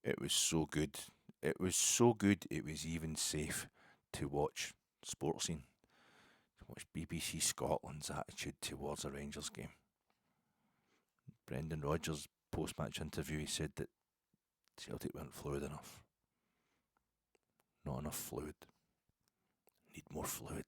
It was so good. It was so good. It was even safe to watch sports scene. To watch BBC Scotland's attitude towards a Rangers game. Brendan Rodgers' post-match interview, he said that Celtic weren't fluid enough. Not enough fluid. Need more fluid.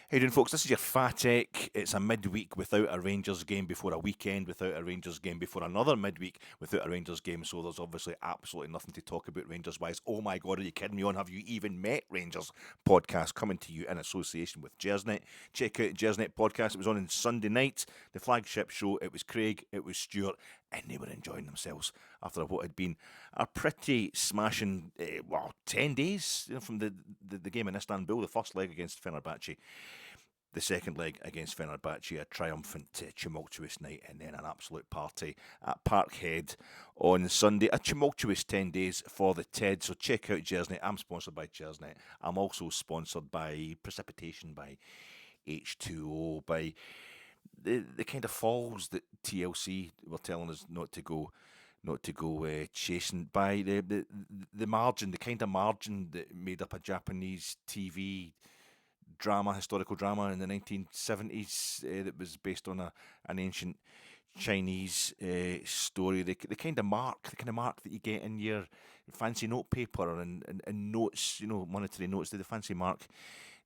How you doing, folks? This is your Fatek. It's a midweek without a Rangers game before a weekend without a Rangers game before another midweek without a Rangers game. So there's obviously absolutely nothing to talk about Rangers-wise. Oh my God, are you kidding me on? Have you even met Rangers? Podcast coming to you in association with Gersnet. Check out Gersnet podcast. It was on Sunday night, the flagship show. It was Craig, it was Stuart, and they were enjoying themselves after what had been a pretty smashing, 10 days from the game in Istanbul, the first leg against Fenerbahce. The second leg against Fenerbahce, a triumphant, tumultuous night, and then an absolute party at Parkhead on Sunday. A tumultuous 10 days for the TED, so check out Gersnet. I'm sponsored by Gersnet. I'm also sponsored by Precipitation, by H2O, by the kind of falls that TLC were telling us not to go chasing, by the margin, the kind of margin that made up a Japanese TV historical drama in the 1970s that was based on an ancient Chinese story. The kind of mark that you get in your fancy notepaper and notes, monetary notes. The fancy mark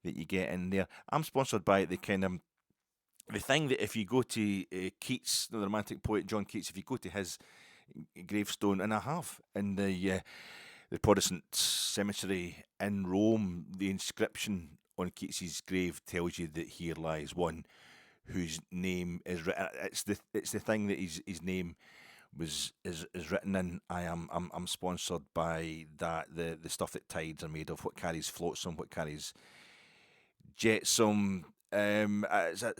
that you get in there. I'm sponsored by the thing that if you go to Keats, the romantic poet John Keats, if you go to his gravestone, and I have in the Protestant cemetery in Rome, the inscription on Keats's grave tells you that here lies one whose name is written. It's the thing that his name is written in. I'm sponsored by that. The stuff that tides are made of, what carries flotsam, what carries jetsam. It's a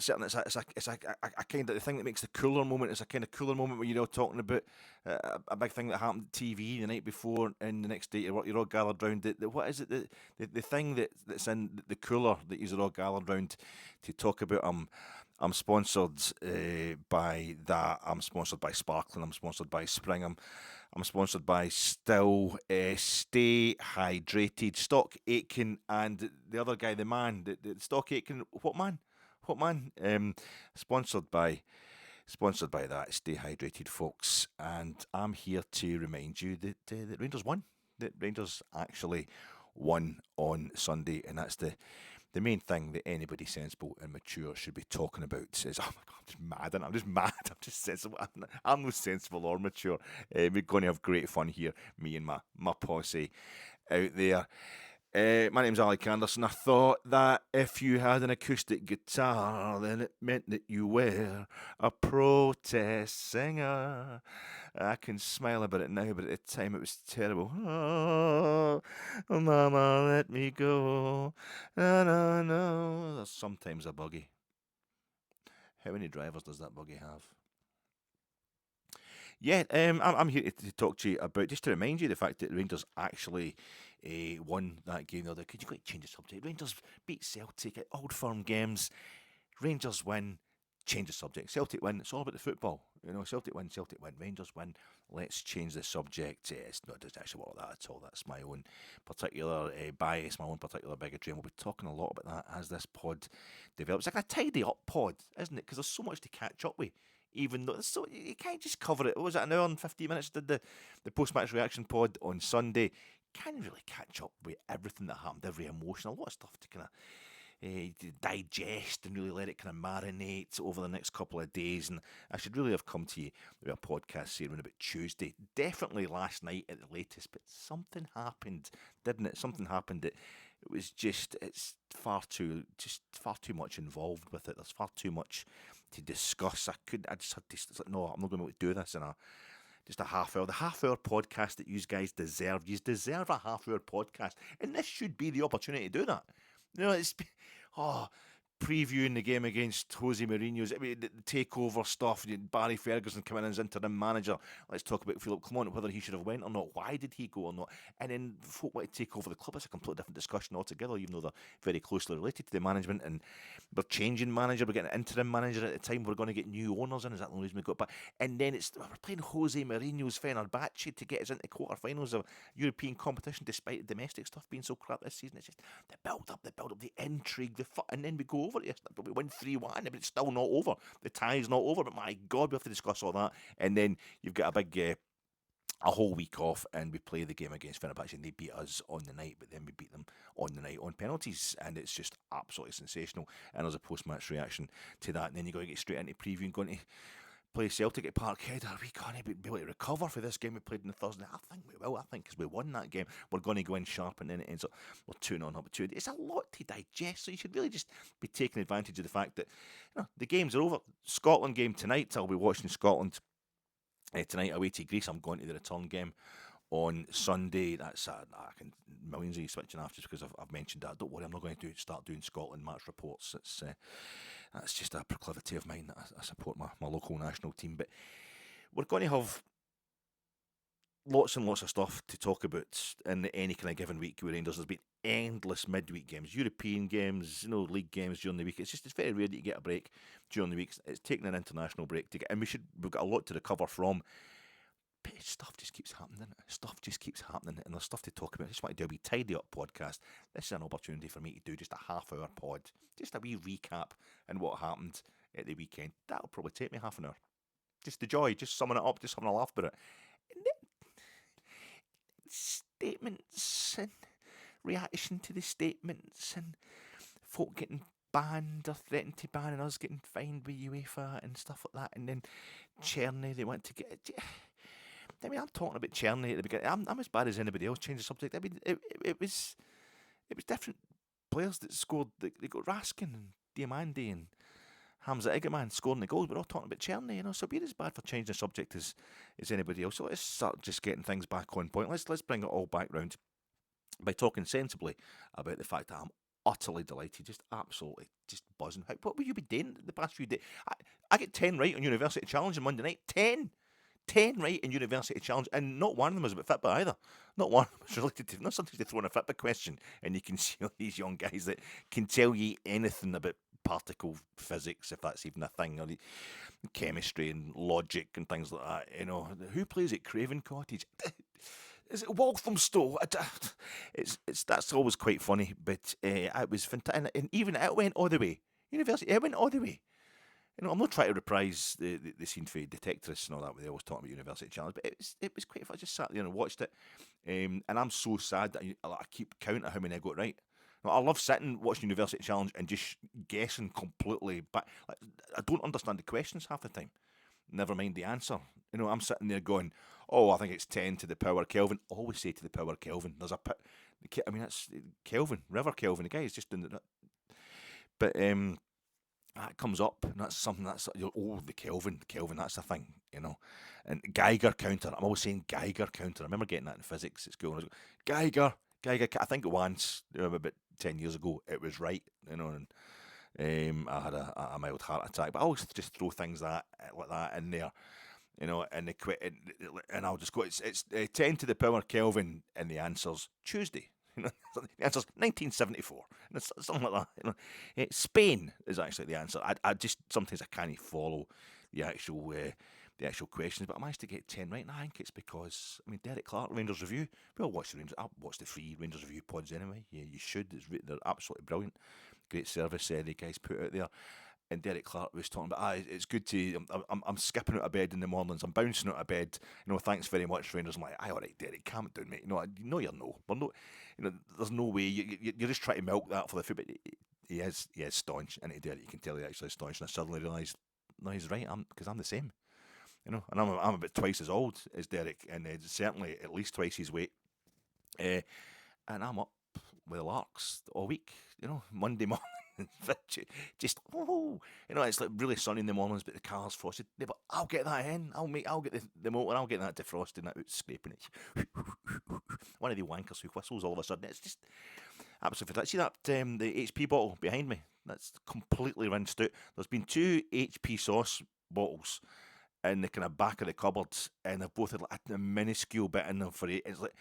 kind of the thing that makes the cooler moment. It's a kind of cooler moment where you're all talking about a big thing that happened on TV the night before, and the next day you're all gathered round it. What is it? The thing that's in the cooler that you're all gathered round to talk about. I'm sponsored by that. I'm sponsored by Sparkling. I'm sponsored by Spring. I'm sponsored by Still. Stay hydrated. Stock Aitken and the other guy, the man, the Stock Aitken. What man? Sponsored by that. Stay hydrated, folks. And I'm here to remind you that Rangers won. That Rangers actually won on Sunday, and that's the main thing that anybody sensible and mature should be talking about. Says, oh my God, I'm just mad, and I'm just mad. I'm just sensible. I'm no sensible or mature. We're going to have great fun here, me and my posse out there. My name's Alec Anderson. I thought that if you had an acoustic guitar, then it meant that you were a protest singer. I can smile about it now, but at the time it was terrible. Oh, mama, let me go. No. There's sometimes a buggy. How many drivers does that buggy have? Yeah, I'm here to talk to you about, just to remind you, the fact that Rangers actually won that game the other. Could you go change the subject? Rangers beat Celtic at Old Firm Games. Rangers win. Change the subject. Celtic win. It's all about the football. Celtic win. Rangers win. Let's change the subject. It's not doesn't actually work like that at all. That's my own particular bias, my own particular bigotry, and we'll be talking a lot about that as this pod develops. It's like a tidy up pod, isn't it? Because there's so much to catch up with. Even though so you can't just cover it. What was it, an hour and 15 minutes? Did the post-match reaction pod on Sunday? Can't really catch up with everything that happened, every emotion, a lot of stuff to kind of digest and really let it kind of marinate over the next couple of days. And I should really have come to you with a podcast series about Tuesday, definitely last night at the latest. But something happened, didn't it? Something happened that it was it's far too much involved with it. There's far too much to discuss. I just had to. It's like, no, I'm not going to be able to do this in just a half hour. The half hour podcast that you guys deserve. You deserve a half hour podcast, and this should be the opportunity to do that. It's previewing the game against Jose Mourinho's, I mean, the takeover stuff, Barry Ferguson coming in as interim manager. Let's talk about Philip Clement, whether he should have went or not. Why did he go or not? And then folk want to take over the club. It's a completely different discussion altogether, even though they're very closely related to the management. And we're changing manager. We're getting an interim manager at the time. We're going to get new owners in. Is that the reason we got back? And then we're playing Jose Mourinho's Fenerbahce to get us into quarterfinals of European competition, despite the domestic stuff being so crap this season. It's just the build up, the intrigue, and then we go over it. But we win 3-1, but it's still not over. The tie's not over. But my God, we have to discuss all that. And then you've got a big. A whole week off, and we play the game against Fenerbahce, and they beat us on the night, but then we beat them on the night on penalties, and it's just absolutely sensational. And there's a post-match reaction to that, and then you got to get straight into preview and going to play Celtic at Parkhead. Are we going to be able to recover for this game we played on the Thursday? I think we will. I think because we won that game, we're going to go in sharp, and then it ends up we're 2-0 up 2. It's a lot to digest, so you should really just be taking advantage of the fact that the games are over. Scotland game tonight. I'll be watching Scotland. Tonight away to Greece. I'm going to the return game on Sunday. That's I can millions of you switching off just because I've mentioned that. Don't worry, I'm not going to start doing Scotland match reports. That's just a proclivity of mine that I support my local national team. But we're going to have lots and lots of stuff to talk about in any kind of given week with Rangers. There's been endless midweek games, European games, league games during the week. It's very rare that you get a break during the week. It's taking an international break to get, and we've got a lot to recover from. But stuff just keeps happening. Stuff just keeps happening, and there's stuff to talk about. I just want to do a wee tidy up podcast. This is an opportunity for me to do just a half-hour pod, just a wee recap and what happened at the weekend. That'll probably take me half an hour. Just the joy, just summing it up, just having a laugh about it. And then statements and reaction to the statements and folk getting banned or threatened to ban and us getting fined with UEFA and stuff like that. And then Czerny, they want to get. I mean, I'm talking about Czerny at the beginning. I'm as bad as anybody else. Change the subject. I mean, it was different players that scored. They got Raskin and Diamandi and Hamza Egerman scoring the goals. We're all talking about Czerny, so we're as bad for changing the subject as anybody else. So let's start just getting things back on point. Let's bring it all back round by talking sensibly about the fact that I'm utterly delighted, just absolutely just buzzing. What will you be doing the past few days? I get 10 right on University Challenge on Monday night. 10 right in University Challenge, and not one of them was about Fitbit either. Not one of them was related to. Sometimes they throw in a Fitbit question, and you can see all these young guys that can tell you anything about particle physics, if that's even a thing, or the chemistry and logic and things like that. Who plays at Craven Cottage? Is it Walthamstow? That's always quite funny, but it was fantastic, and even it went all the way. University, it went all the way. I'm not trying to reprise the scene for Detectorists and all that, where they always talk about University Challenge, but it was quite fun. I just sat there and watched it, and I'm so sad that I keep count of how many I got right. I love sitting watching University Challenge and just guessing completely, but I don't understand the questions half the time. Never mind the answer. I'm sitting there going, "Oh, I think it's 10 to the power Kelvin." Always say to the power Kelvin. There's that's Kelvin, River Kelvin. The guy is just doing that. But that comes up, and that's something that's the Kelvin, that's a thing, And Geiger counter. I'm always saying Geiger counter. I remember getting that in physics at school. Geiger. I think once, about 10 years ago, it was right, and I had a mild heart attack. But I always just throw things like that in there, and and I'll just go, it's 10 to the power Kelvin, and the answer's Tuesday. The answer's 1974, and it's something like that. Spain is actually the answer. I just sometimes I can't follow the actual questions, but I managed to get 10 right, and I think it's because Derek Clark, Rangers Review. We all watch the Rangers. I watch the free Rangers Review pods anyway. Yeah, you should. They're absolutely brilliant. Great service the guys put out there. And Derek Clark was talking about, it's good to, I'm skipping out of bed in the mornings, I'm bouncing out of bed, thanks very much, Rangers. I'm like, all right, Derek, calm it down, mate. You're no. We're not, there's no way, you're just trying to milk that for the foot, but he is staunch, and Derek, you can tell he actually is staunch, and I suddenly realised, no, he's right, because I'm the same, and I'm about twice as old as Derek, and certainly at least twice his weight, and I'm up with the Larks all week, Monday morning. Just it's like really sunny in the mornings, but the car's frosted. Yeah, but I'll get that in. I'll get the motor. I'll get that defrosted and that out scraping it. One of the wankers who whistles all of a sudden. It's just absolutely fantastic. See that the HP bottle behind me? That's completely rinsed out. There's been 2 HP sauce bottles in the kind of back of the cupboards, and they've both had like a minuscule bit in them for it. It's like,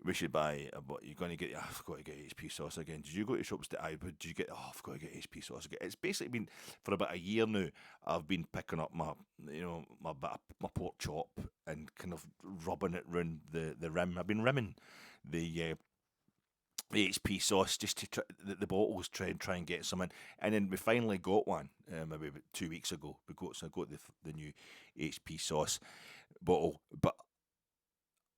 we should buy. What you're going to get? I've got to get HP sauce again. Did you go to shops to Did you get? Oh, I've got to get HP sauce again. It's basically been for about a year now. I've been picking up my, my pork chop and kind of rubbing it round the rim. I've been rimming the HP sauce just to try, the bottles, try and get some in, and then we finally got one maybe about 2 weeks ago. I got the new HP sauce bottle, but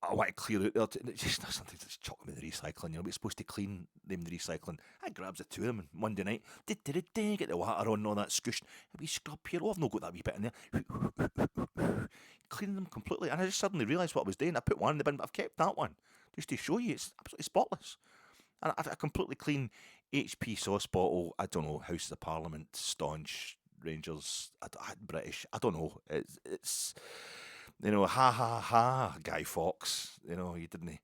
I want to clear out there. It's just something that's chucked me the recycling. We're supposed to clean them the recycling. I grabs the 2 of them on Monday night. Get the water on and all that squish. A wee scrub here. Oh, I've not got that wee bit in there. Cleaning them completely. And I just suddenly realised what I was doing. I put one in the bin, but I've kept that one just to show you it's absolutely spotless. And I've a completely clean HP sauce bottle. I don't know, House of Parliament, staunch, Rangers, British. I don't know. It's ha ha ha, Guy Fawkes. You didn't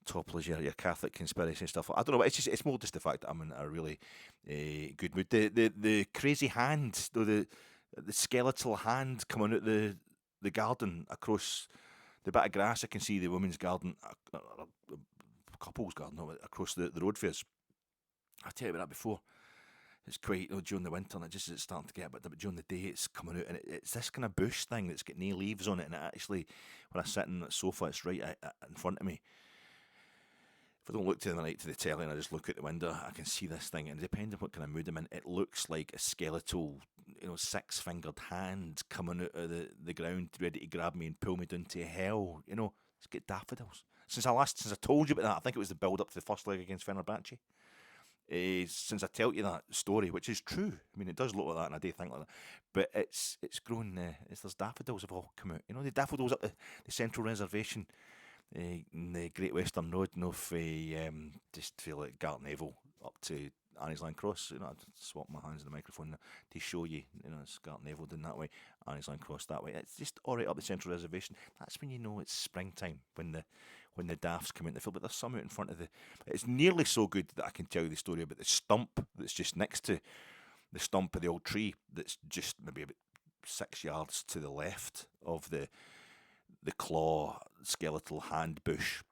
topple your Catholic conspiracy and stuff. I don't know. It's more just the fact that I'm in a really good mood. The crazy hand, though, the skeletal hand coming out the garden across the bit of grass. I can see the women's garden, couple's garden across the road for us. I've told you about that before. It's quite, during the winter, and it's starting to get a bit, but during the day it's coming out, and it's this kind of bush thing that's got no leaves on it, and it actually, when I sit in the sofa, it's right in front of me. If I don't look to the right to the telly and I just look out the window, I can see this thing, and depending on what kind of mood I'm in, it looks like a skeletal, 6-fingered hand coming out of the ground, ready to grab me and pull me down to hell. It's got daffodils. Since I told you about that, I think it was the build up to the first leg against Fenerbahce. Since I tell you that story, which is true, I mean, it does look like that, and I do think like that, but it's grown. There's daffodils have all come out. The daffodils up the Central Reservation, in the Great Western Road, just feel like Gartnavel up to Annie's Line Cross. I swap my hands in the microphone to show you. It's Gartnavel down that way, Annie's Line Cross that way. It's just all right up the Central Reservation. That's when you know it's springtime, when the daffs come in the field. But there's some out in front of the. It's nearly so good that I can tell you the story about the stump that's just next to the stump of the old tree. That's just maybe about 6 yards to the left of the claw skeletal hand bush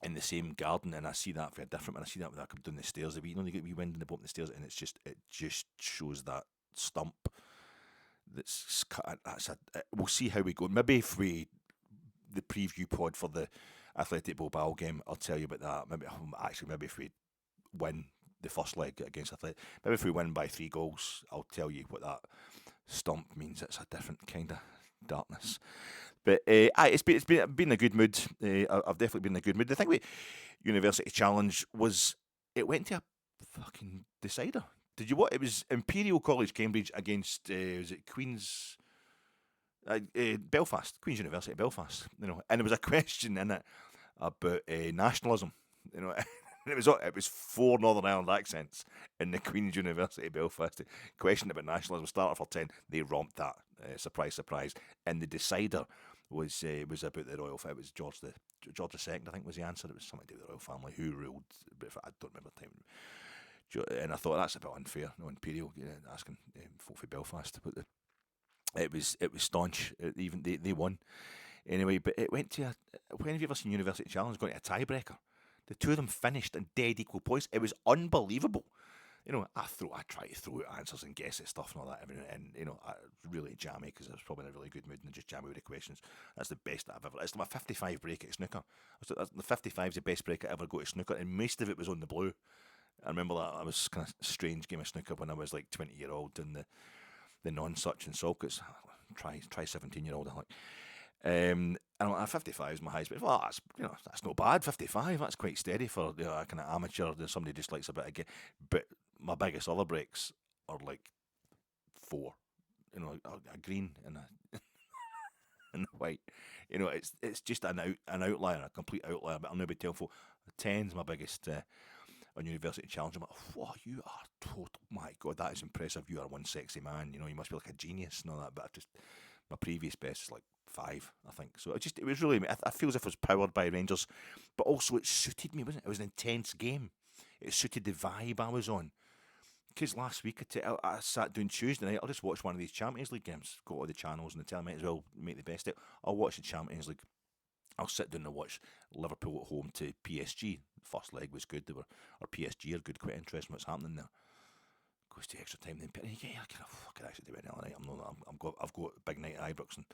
in the same garden, and I see that for a different one. I see that when I come down the stairs. You get wee wind in the bottom of the stairs, and it just shows that stump that's cut. We'll see how we go. Maybe if the preview pod for the Athletic Bilbao game, I'll tell you about that. Maybe if we win the first leg against Athletic, maybe if we win by 3 goals, I'll tell you what that stump means. It's a different kind of darkness. But it's been a good mood. I've definitely been in a good mood. The thing with University Challenge was it went to a fucking decider. Did you what? It was Imperial College Cambridge against was it Queen's Belfast, Queen's University Belfast. And there was a question in it about nationalism. And it was 4 Northern Ireland accents in the Queen's University Belfast. Question about nationalism started for 10. They romped that. Surprise, surprise. And the decider was about the royal. It was George II, I think, was the answer. It was something to do with the royal family who ruled. But I don't remember the time. And I thought that's a bit unfair. Imperial asking folk for Belfast, but it was staunch. Even they won anyway. But it went to when have you ever seen University Challenge going to a tiebreaker? The 2 of them finished in dead equal points. It was unbelievable. I try to throw out answers and guess at stuff and all that, and I really jammy because I was probably in a really good mood and just jammy with the questions. That's the best that I've ever. It's my 55 break at snooker. The 55 is the best break I ever got at snooker, and most of it was on the blue. I remember that I was kind of strange game of snooker when I was like 20-year-old doing the non-such and sulcus. Try 17-year-old, I think. And at 55 is my highest. Well, that's not bad. 55, that's quite steady for a kind of amateur. Somebody just likes a bit of game. But my biggest other breaks are like 4. A green and a and a white. It's just an outlier, a complete outlier. But I'll never tell folk 10's my biggest on University Challenge. I'm like, whoa, you are total. My God, that is impressive. You are one sexy man. You must be like a genius and all that. But my previous best is like 5, I think. So it was really, I feel as if it was powered by Rangers, but also it suited me, wasn't it? It was an intense game. It suited the vibe I was on. Because last week I sat doing Tuesday night. I'll just watch one of these Champions League games. Got all the channels and the tell might as well make the best of it. I'll watch the Champions League. I'll sit down and watch Liverpool at home to PSG. First leg was good. Or PSG are good. Quite interesting what's happening there. Goes to extra time. Then I could actually do it another night. I've got a big night at Ibrox and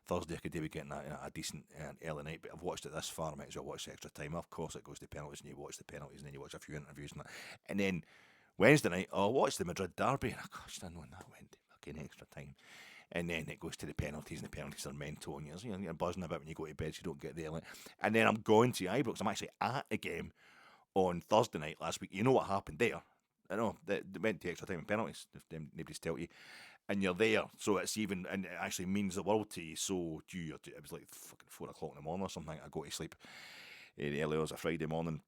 Thursday. I could do getting a decent early night. But I've watched it this far. I might as well watch the extra time. Of course, it goes to penalties, and you watch the penalties, and then you watch a few interviews and that. And then Wednesday night, I'll watch the Madrid derby. And gosh, I know when that went to fucking extra time. And then it goes to the penalties, and the penalties are mental. And you're buzzing a bit when you go to bed, so you don't get there. And then I'm going to Ibrox. I'm actually at a game on Thursday night last week. You know what happened there? I know they went to extra time and penalties. If nobody's told you, and you're there, so it's even, and it actually means the world to you. So it was like fucking 4 o'clock in the morning or something. I go to sleep early hours a Friday morning.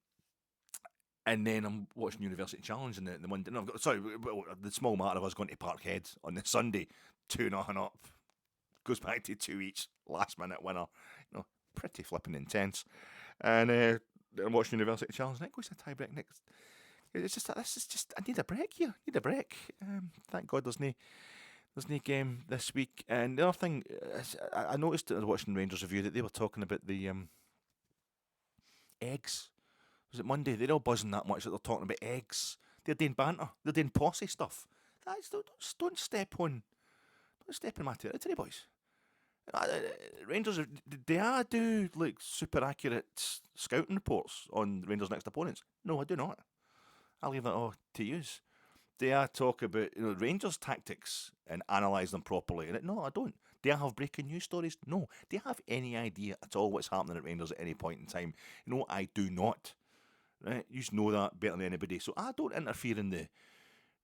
And then I'm watching University Challenge and the Monday. No, the small matter of us going to Parkhead on the Sunday, 2-0 up. Goes back to 2 each, last minute winner. Pretty flipping intense. And I'm watching University Challenge, and it goes to tie break next. It's just this is just I need a break here. Need a break. Thank God there's no game this week. And the other thing I noticed watching Rangers review that they were talking about the eggs. Was it Monday? They're all buzzing that much that they're talking about eggs. They're doing banter. They're doing posse stuff. Don't step on my territory, boys. Rangers, do I do like super accurate scouting reports on Rangers' next opponents? No, I do not. I'll leave that all to use. Do I talk about Rangers tactics and analyse them properly? No, I don't. Do I have breaking news stories? No. Do I have any idea at all what's happening at Rangers at any point in time? No, I do not. Right? You know that better than anybody. So I don't interfere in the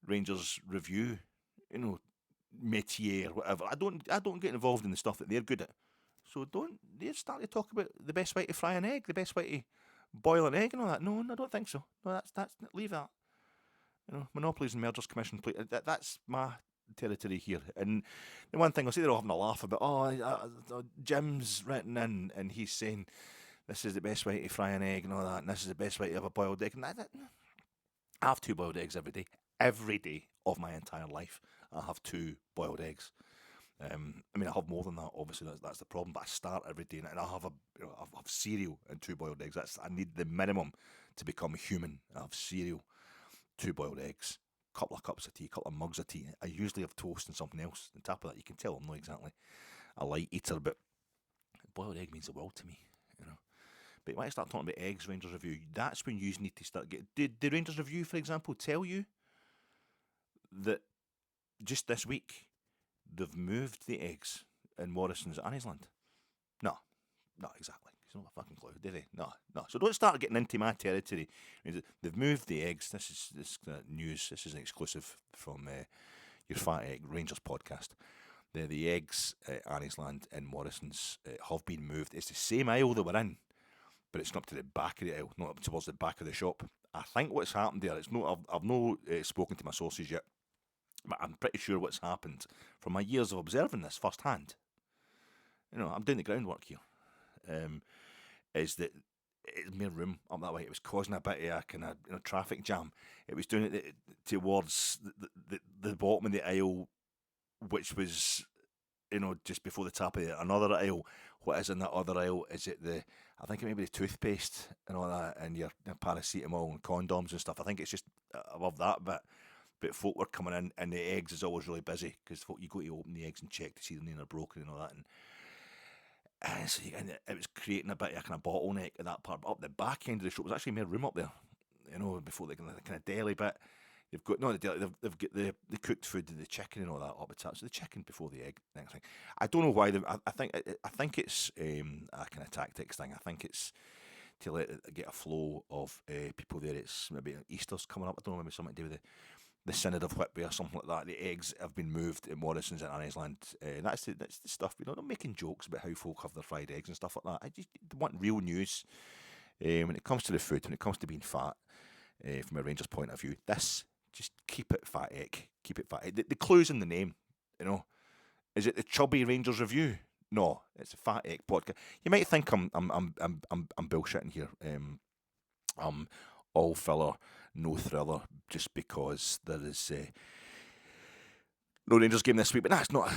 Rangers review, métier, whatever. I don't get involved in the stuff that they're good at. So don't they start to talk about the best way to fry an egg, the best way to boil an egg and all that? No, I don't think so. No, that's leave that. Monopolies and Mergers Commission. That's my territory here. And the one thing I'll say, they're all having a laugh about. Jim's written in and he's saying this is the best way to fry an egg and all that, and this is the best way to have a boiled egg. And I have 2 boiled eggs every day. Every day of my entire life, I have 2 boiled eggs. I have more than that. Obviously, that's the problem. But I start every day, and I have I have cereal and 2 boiled eggs. I need the minimum to become human. I have cereal, 2 boiled eggs, couple of cups of tea, couple of mugs of tea. I usually have toast and something else on top of that. You can tell I'm not exactly a light eater, but boiled egg means the world to me. But when I start talking about eggs, Rangers review, that's when you need to start getting. Did the Rangers review, for example, tell you that just this week they've moved the eggs in Morrison's at Anniesland? No, not exactly. It's not a fucking clue, do they? No. So don't start getting into my territory. They've moved the eggs. This is news. This is an exclusive from your Fat Egg Rangers podcast. The eggs at Anniesland in Morrison's have been moved. It's the same aisle they were in, but it's not up to the back of the aisle, not up towards the back of the shop. I think what's happened there, I've not spoken to my sources yet, but I'm pretty sure what's happened from my years of observing this firsthand. I'm doing the groundwork here. Is that it's more room up that way. It was causing a bit of a kind of traffic jam. It was doing it towards the bottom of the aisle, which was just before the top of another aisle. What is in that other aisle? Is it I think it may be the toothpaste and all that, and your paracetamol and condoms and stuff. I think it's just above that bit. But folk were coming in, and the eggs is always really busy because you go to open the eggs and check to see them they're broken and all that. And it was creating a bit of a kind of bottleneck at that part. But up the back end of the shop, there's actually more room up there, before the kind of deli bit. They've got the deli. They've got the cooked food, the chicken and all that up the top. So the chicken before the egg next thing. I don't know why. I think it's a kind of tactics thing. I think it's to get a flow of people there. It's maybe Easter's coming up. I don't know, maybe something to do with the Synod of Whitby or something like that. The eggs have been moved at Morrison's and Anniesland. That's the stuff. I'm making jokes about how folk have their fried eggs and stuff like that. I just want real news when it comes to the food, when it comes to being fat. From a Rangers point of view, just keep it fat egg. Keep it fat egg. The clue's in the name. Is it the Chubby Rangers review? No, it's a Fat Egg podcast. You might think I'm bullshitting here. all filler, no thriller, just because there is no Rangers game this week. But that's not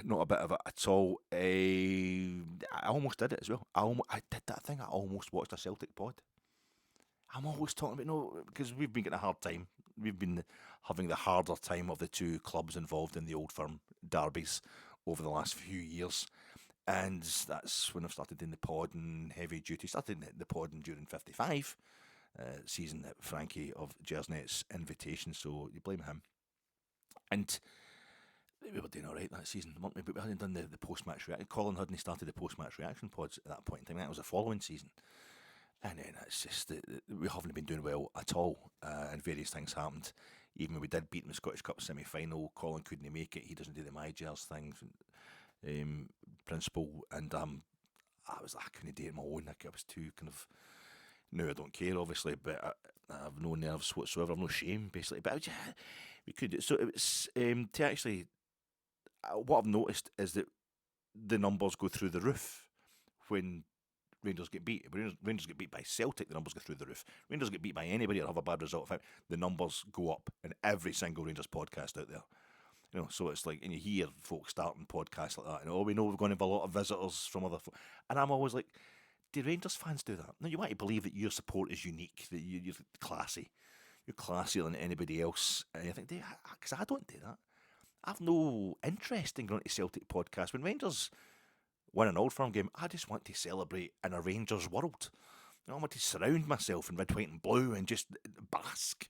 a bit of it at all. I almost did it as well. I did that thing. I almost watched a Celtic pod. I'm always talking about, because we've been getting a hard time. We've been having the harder time of the two clubs involved in the Old Firm derbies over the last few years. And that's when I've started doing the pod and heavy duty. Started the pod during 55 season at Frankie of Gersnet's invitation, so you blame him. And we were doing all right that season, weren't we? But we hadn't done the post-match reaction. Colin hadn't started the post-match reaction pods at that point in time. That was the following season. And then it's just we haven't been doing well at all, and various things happened. Even when we did beat in the Scottish Cup semi-final, Colin couldn't make it. He doesn't do the My Gers thing, principle, and I was like, I couldn't do it on my own. I was too kind of. No, I don't care, obviously, but I have no nerves whatsoever. I've no shame, basically. But we could do it. So it was to actually. What I've noticed is that the numbers go through the roof when Rangers get beat. When Rangers get beat by Celtic, the numbers go through the roof. Rangers get beat by anybody or have a bad result, the numbers go up in every single Rangers podcast out there. You know, so it's like, and you hear folks starting podcasts like that, and we know we're going to have a lot of visitors from other and I'm always like, do Rangers fans do that? No, you want to believe that your support is unique, that you're classy. You're classier than anybody else. And you think, because I don't do that. I've no interest in going to Celtic podcasts. When Rangers win an Old Firm game, I just want to celebrate in a Rangers world. I want to surround myself in red, white and blue and just bask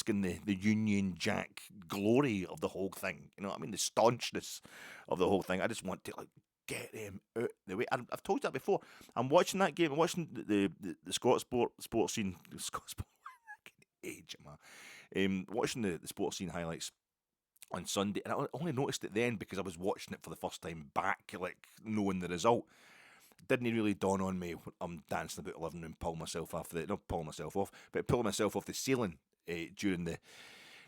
in the Union Jack glory of the whole thing. You know what I mean? The staunchness of the whole thing. I just want to get them out the way. I've told you that before. I'm watching that game. I'm watching the Scottish sports scene. Scottish sport. Age, man. Watching the sports scene highlights on Sunday, and I only noticed it then because I was watching it for the first time back, knowing the result. Didn't really dawn on me when I'm dancing about the living room, pulling myself off pulling myself off the ceiling during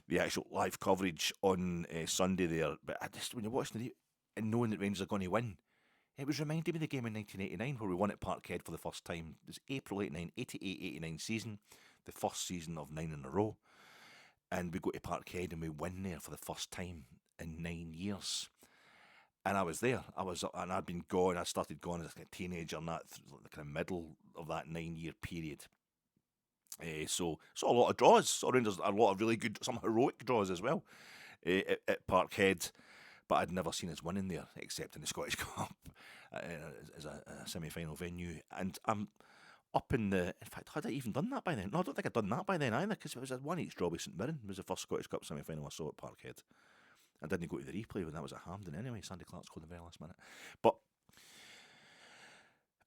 the actual live coverage on Sunday there. But I just, when you're watching it and knowing that Rangers are going to win, it was reminding me of the game in 1989 where we won at Parkhead for the first time. It was April 89, 88-89 season, the first season of 9 in a row. And we go to Parkhead and we win there for the first time in 9 years. And I was there. And I'd been gone. I started going as a teenager in that the kind of middle of that 9-year period. So saw a lot of draws. Saw Rangers a lot of really good, some heroic draws as well at Parkhead. But I'd never seen us winning there except in the Scottish Cup as a semi-final venue. And I'm up in fact, had I even done that by then? No, I don't think I'd done that by then either, because it was a 1-each draw with St Mirren. It was the first Scottish Cup semi-final I saw at Parkhead. I didn't go to the replay when that was at Hampden anyway. Sandy Clark scored in the very last minute. But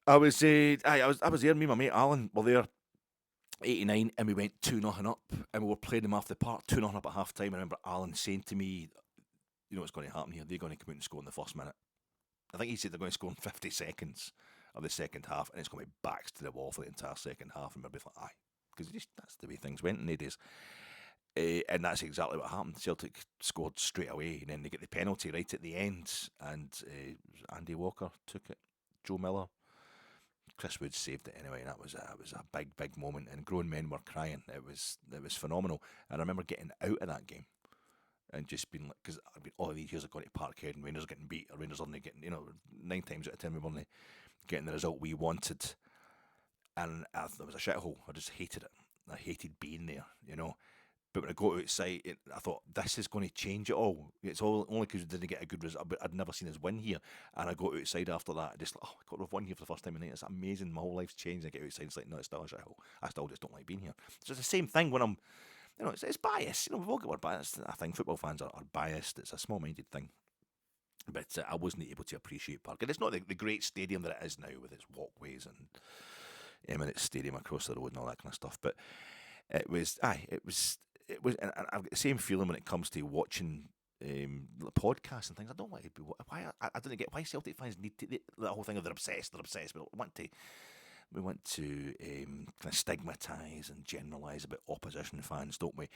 I was there, me and my mate Alan were there, 89, and we went 2-0 up, and we were playing them off the park, 2-0 up at half time. I remember Alan saying to me, you know what's going to happen here? They're going to come out and score in the first minute. I think he said they're going to score in 50 seconds of the second half, and it's going to be backs to the wall for the entire second half, and we'll be like, aye, because that's the way things went in the days. And that's exactly what happened. Celtic scored straight away, and then they get the penalty right at the end, and Andy Walker took it. Joe Miller, Chris Wood saved it anyway, and that was a big moment, and grown men were crying. It was phenomenal, and I remember getting out of that game and just being like, because I've been all of these years I've gone to Parkhead and Rangers getting beat, or Rangers only getting, 9 times out of 10 we weren't getting the result we wanted, and it was a shithole. I just hated it. I hated being there, But when I go outside, I thought, this is going to change it all. It's all only because we didn't get a good result, but I'd never seen us win here. And I go outside after that, just like, I got to won here for the first time in the night. It's amazing. My whole life's changed. I get outside, it's like, no, it's still a shithole. I still just don't like being here. So it's the same thing when I'm, it's biased. We've all got our bias. I think football fans are biased. It's a small-minded thing. But I wasn't able to appreciate Parkhead. It's not the great stadium that it is now with its walkways and Emirates Stadium across the road and all that kind of stuff. But it was, and I've got the same feeling when it comes to watching podcasts and things. I don't like to be. Why I don't get why Celtic fans need to the whole thing of they're obsessed. We want to kind of stigmatise and generalise about opposition fans, don't we?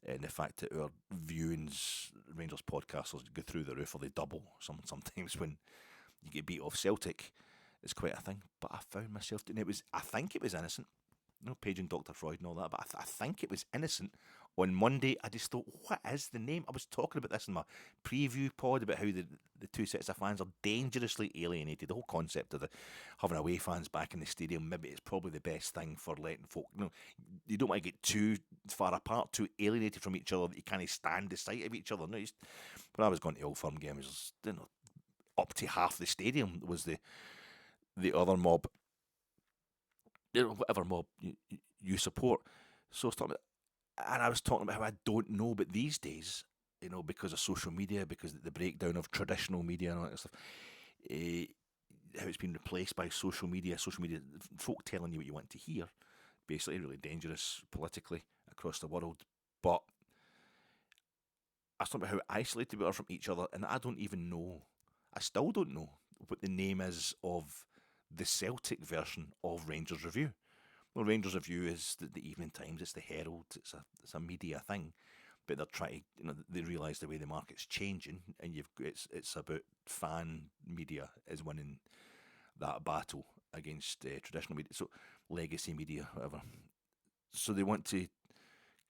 And the fact that our viewings, Rangers podcasters, go through the roof or they double. Sometimes when you get beat off Celtic, it's quite a thing. But I found myself doing it. I think it was innocent. paging Dr. Freud and all that, but I think it was innocent. On Monday, I just thought, what is the name? I was talking about this in my preview pod about how the two sets of fans are dangerously alienated. The whole concept of having away fans back in the stadium, maybe it's probably the best thing for letting folk, you don't want to get too far apart, too alienated from each other that you can't stand the sight of each other. No, when I was going to Old Firm games, up to half the stadium was the other mob. Whatever mob you support. So I was talking about how I don't know, but these days, because of social media, because of the breakdown of traditional media and all that stuff, how it's been replaced by social media, folk telling you what you want to hear, basically really dangerous politically across the world. But I was talking about how isolated we are from each other, and I still don't know what the name is of the Celtic version of Rangers Review. Well, Rangers Review is the Evening Times, it's the Herald, it's a media thing, but they're trying to, they realise the way the market's changing, and it's about fan media is winning that battle against traditional media, so legacy media, whatever. So they want to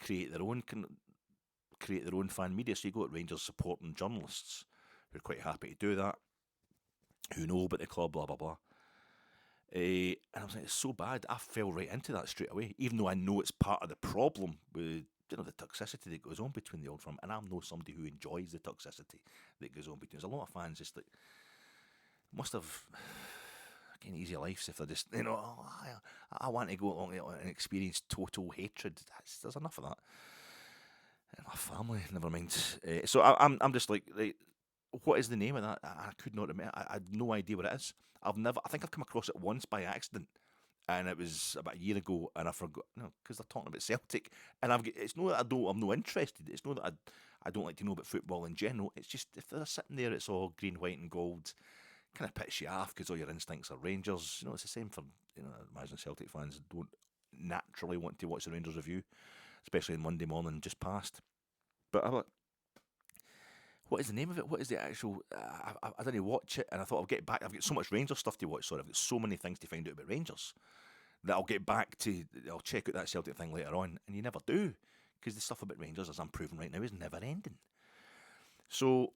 create their own fan media. So you go at Rangers supporting journalists who are quite happy to do that, who know about the club, blah blah blah. And I was like, it's so bad. I fell right into that straight away, even though I know it's part of the problem with the toxicity that goes on between the Old Firm. And I'm not somebody who enjoys the toxicity that goes on between. There's a lot of fans just must have getting easy lives if they're just I want to go along and experience total hatred. There's enough of that in my family. Never mind. So I'm just like, right, what is the name of that? I could not remember. I had no idea what it is. I think I've come across it once by accident, and it was about a year ago, and I forgot. Because they're talking about Celtic, and it's not that I'm not interested. It's not that I don't like to know about football in general. It's just if they're sitting there, it's all green, white, and gold. Kind of pits you off because all your instincts are Rangers. It's the same for I imagine Celtic fans don't naturally want to watch the Rangers Review, especially on Monday morning just past. But I'm like, what is the name of it? What is the actual... I didn't watch it, and I thought I'll get back. I've got so much Rangers stuff to watch, sorry. I've got so many things to find out about Rangers that I'll get back to... I'll check out that Celtic thing later on, and you never do, because the stuff about Rangers, as I'm proving right now, is never ending. So,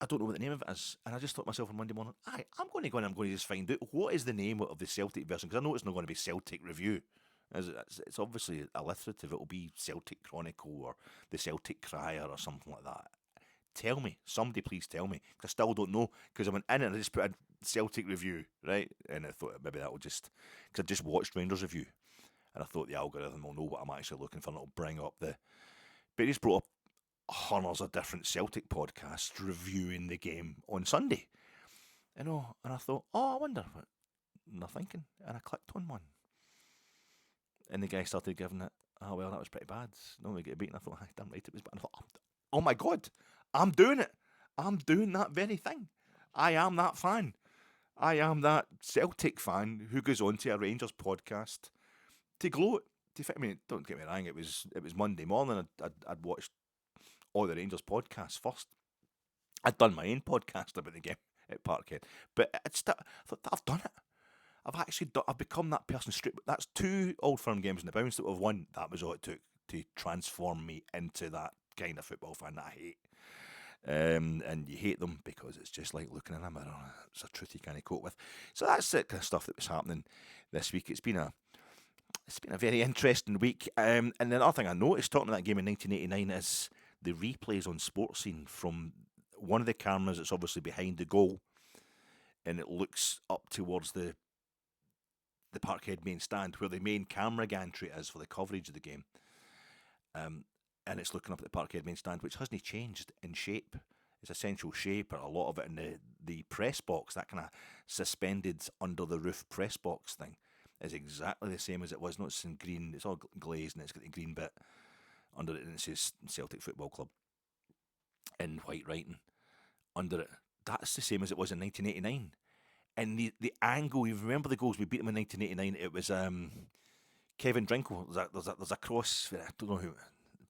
I don't know what the name of it is, and I just thought to myself on Monday morning, I'm going to go and I'm going to just find out what is the name of the Celtic version, because I know it's not going to be Celtic Review. It's obviously alliterative. It'll be Celtic Chronicle or the Celtic Crier or something like that. Tell me. Somebody please tell me. Because I still don't know. Because I went in and I just put in Celtic Review, right? And I thought maybe that will just... Because I just watched Rangers Review. And I thought the algorithm will know what I'm actually looking for and it'll bring up the... But he's brought up hundreds of different Celtic podcasts reviewing the game on Sunday. And I thought, I wonder what they're thinking. And I clicked on one. And the guy started giving it, well, that was pretty bad. No, we get beaten. I thought, damn right it was bad. I thought, oh my God, I'm doing it. I'm doing that very thing. I am that fan. I am that Celtic fan who goes on to a Rangers podcast to gloat. I mean, don't get me wrong, it was Monday morning. I'd watched all the Rangers podcasts first. I'd done my own podcast about the game at Parkhead. But I thought, I've done it. I've become that person straight. That's 2 Old Firm games in the bounce that we've won. That was all it took to transform me into that kind of football fan that I hate. And you hate them because it's just like looking in a mirror. It's a truth you can't cope with. So that's the kind of stuff that was happening this week. It's been a very interesting week. And the other thing I noticed talking about that game in 1989 is the replays on Sports Scene from one of the cameras that's obviously behind the goal, and it looks up towards the Parkhead main stand where the main camera gantry is for the coverage of the game. And it's looking up at the Parkhead main stand, which hasn't changed in shape. Its essential shape, or a lot of it in the press box, that kind of suspended under the roof press box thing, is exactly the same as it was. No, it's in green. It's all glazed, and it's got the green bit under it, and it says Celtic Football Club in white writing under it. That's the same as it was in 1989. And the angle, you remember the goals we beat them in 1989? It was Kevin Drinkle. There's a cross. I don't know who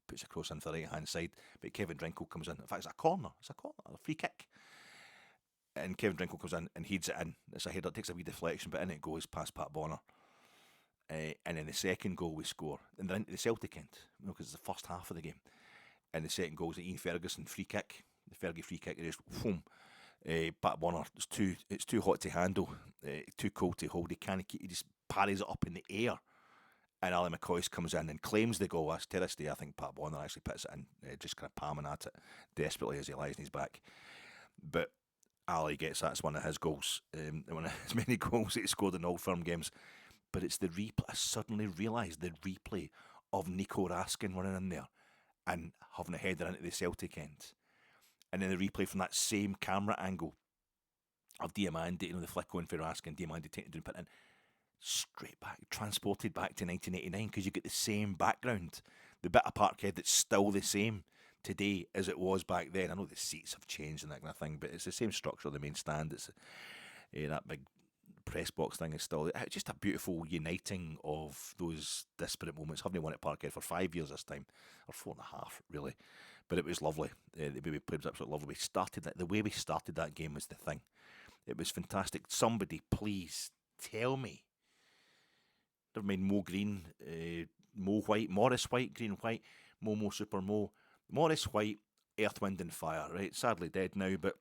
puts a cross in for the right hand side, but Kevin Drinkle comes in. In fact, it's a corner. It's a free kick. And Kevin Drinkle comes in and heads it in. It's a header. It takes a wee deflection, but in it goes past Pat Bonner. And then the second goal we score, and then into the Celtic end, because it's the first half of the game. And the second goal is an Ian Ferguson free kick. The Fergie free kick, it is boom. Back burner, it's too hot to handle, too cold to hold. He just parries it up in the air. And Ali McCoist comes in and claims the goal. To this day, I think Pat Bonner actually puts it in, just kind of palming at it desperately as he lies in his back. But Ali gets that's one of his goals, one of his many goals that he scored in all firm games. But it's the replay. I suddenly realised the replay of Nico Raskin running in there and having a header into the Celtic end. And then the replay from that same camera angle of Diamandi, the flick on for Raskin, Diamandi taking it, put in straight back, transported back to 1989, because you get the same background. The bit of Parkhead that's still the same today as it was back then. I know the seats have changed and that kind of thing, but it's the same structure, the main stand. It's that big press box thing is still just a beautiful uniting of those disparate moments. Haven't won at Parkhead for 5 years this time, or 4.5 really, but it was lovely. The way we played was absolutely lovely. The way we started that game was the thing. It was fantastic. Somebody please tell me. Never mind Mo Green, Mo White, Morris White, Green White, Mo Super Mo, Morris White, Earth, Wind and Fire. Right, sadly dead now, but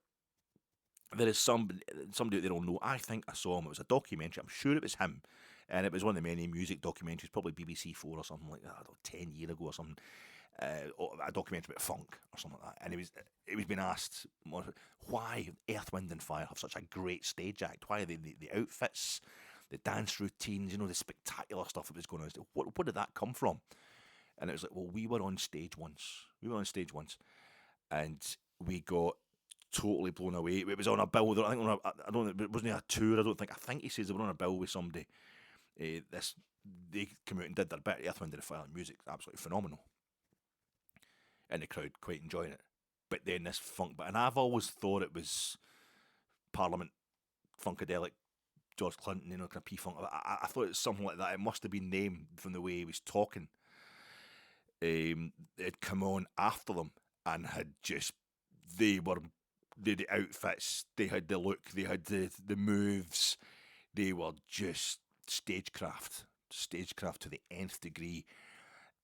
there is somebody that they don't know. I think I saw him. It was a documentary. I'm sure it was him. And it was one of the many music documentaries, probably BBC 4 or something like that, I don't know, 10 years ago or something. A documentary about funk or something like that. And it was being asked, why Earth, Wind and Fire have such a great stage act? Why the outfits, the dance routines, the spectacular stuff that was going on. What did that come from? And it was like, well, we were on stage once. And we got totally blown away. It was on a bill. I think it wasn't a tour. I think he says they were on a bill with somebody. They came out and did their bit. Earth, Wind and Fire music, absolutely phenomenal, and the crowd quite enjoying it. But then this funk bit, and I've always thought it was Parliament Funkadelic, George Clinton, kind of P-Funk. I thought it was something like that. It must have been named from the way he was talking. They'd come on after them and had just the outfits, they had the look, they had the moves, they were just stagecraft to the nth degree.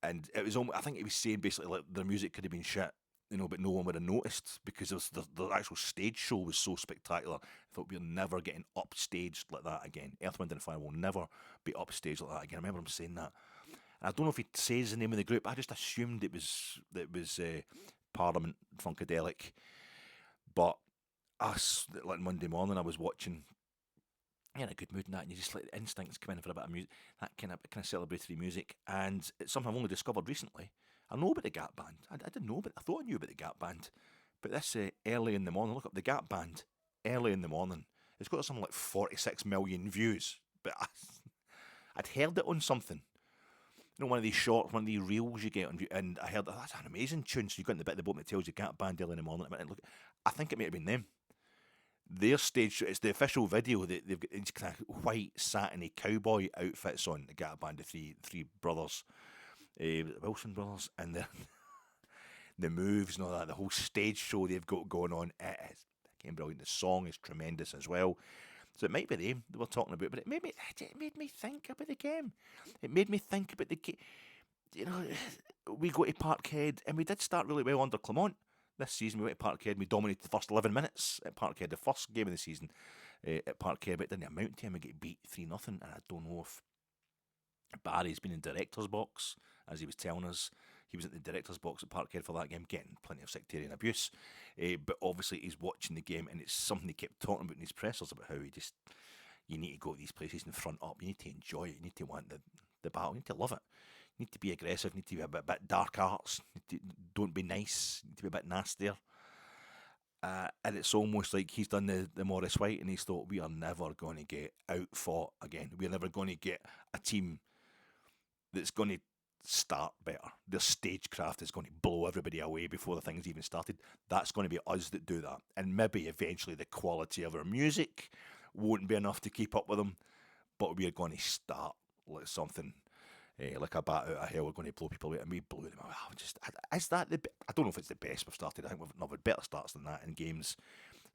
And it was, I think he was saying basically like their music could have been shit, but no one would have noticed because the actual stage show was so spectacular. I thought we're never getting upstaged like that again. Earth, Wind and Fire will never be upstaged like that again. I remember him saying that. And I don't know if he says the name of the group. I just assumed it was Parliament Funkadelic. But us, like Monday morning, I was watching, in a good mood and that, and you just let the instincts come in for a bit of music, that kind of celebratory music, and it's something I've only discovered recently. I know about the Gap Band. I didn't know, but I thought I knew about the Gap Band. But this early in the morning, look up the Gap Band. Early in the morning, it's got something like 46 million views. But I'd heard it on something. One of these shorts, one of these reels you get, and I heard that's an amazing tune. So you got in the bit of the boat that tells you Gap Band early in the morning. And look, I think it might have been them. Their stage, it's the official video. They've got these kind of white satiny cowboy outfits on. The Gap Band, the three brothers, Wilson brothers, and the moves and all that. The whole stage show they've got going on. It is again brilliant. The song is tremendous as well. So it might be them that we're talking about, but it made me think about the game. It made me think about the game. We go to Parkhead, and we did start really well under Clement this season. We went to Parkhead, we dominated the first 11 minutes at Parkhead, the first game of the season at Parkhead, but it didn't amount to him. We get beat 3-0, and I don't know if Barry's been in director's box, as he was telling us. He was in the director's box at Parkhead for that game, getting plenty of sectarian abuse. But obviously he's watching the game, and it's something he kept talking about in his pressers about how you need to go to these places and front up. You need to enjoy it. You need to want the battle. You need to love it. You need to be aggressive. You need to be a bit dark arts. Don't be nice. You need to be a bit nastier. And it's almost like he's done the Morris White, and he's thought, we are never going to get outfought again. We're never going to get a team that's going to start better. Their stagecraft is going to blow everybody away before the thing's even started. That's going to be us that do that. And maybe eventually the quality of our music won't be enough to keep up with them, but we're going to start like something like a bat out of hell. We're going to blow people away, and we blew them away. Is that I don't know if it's the best we've started. I think we've had better starts than that in games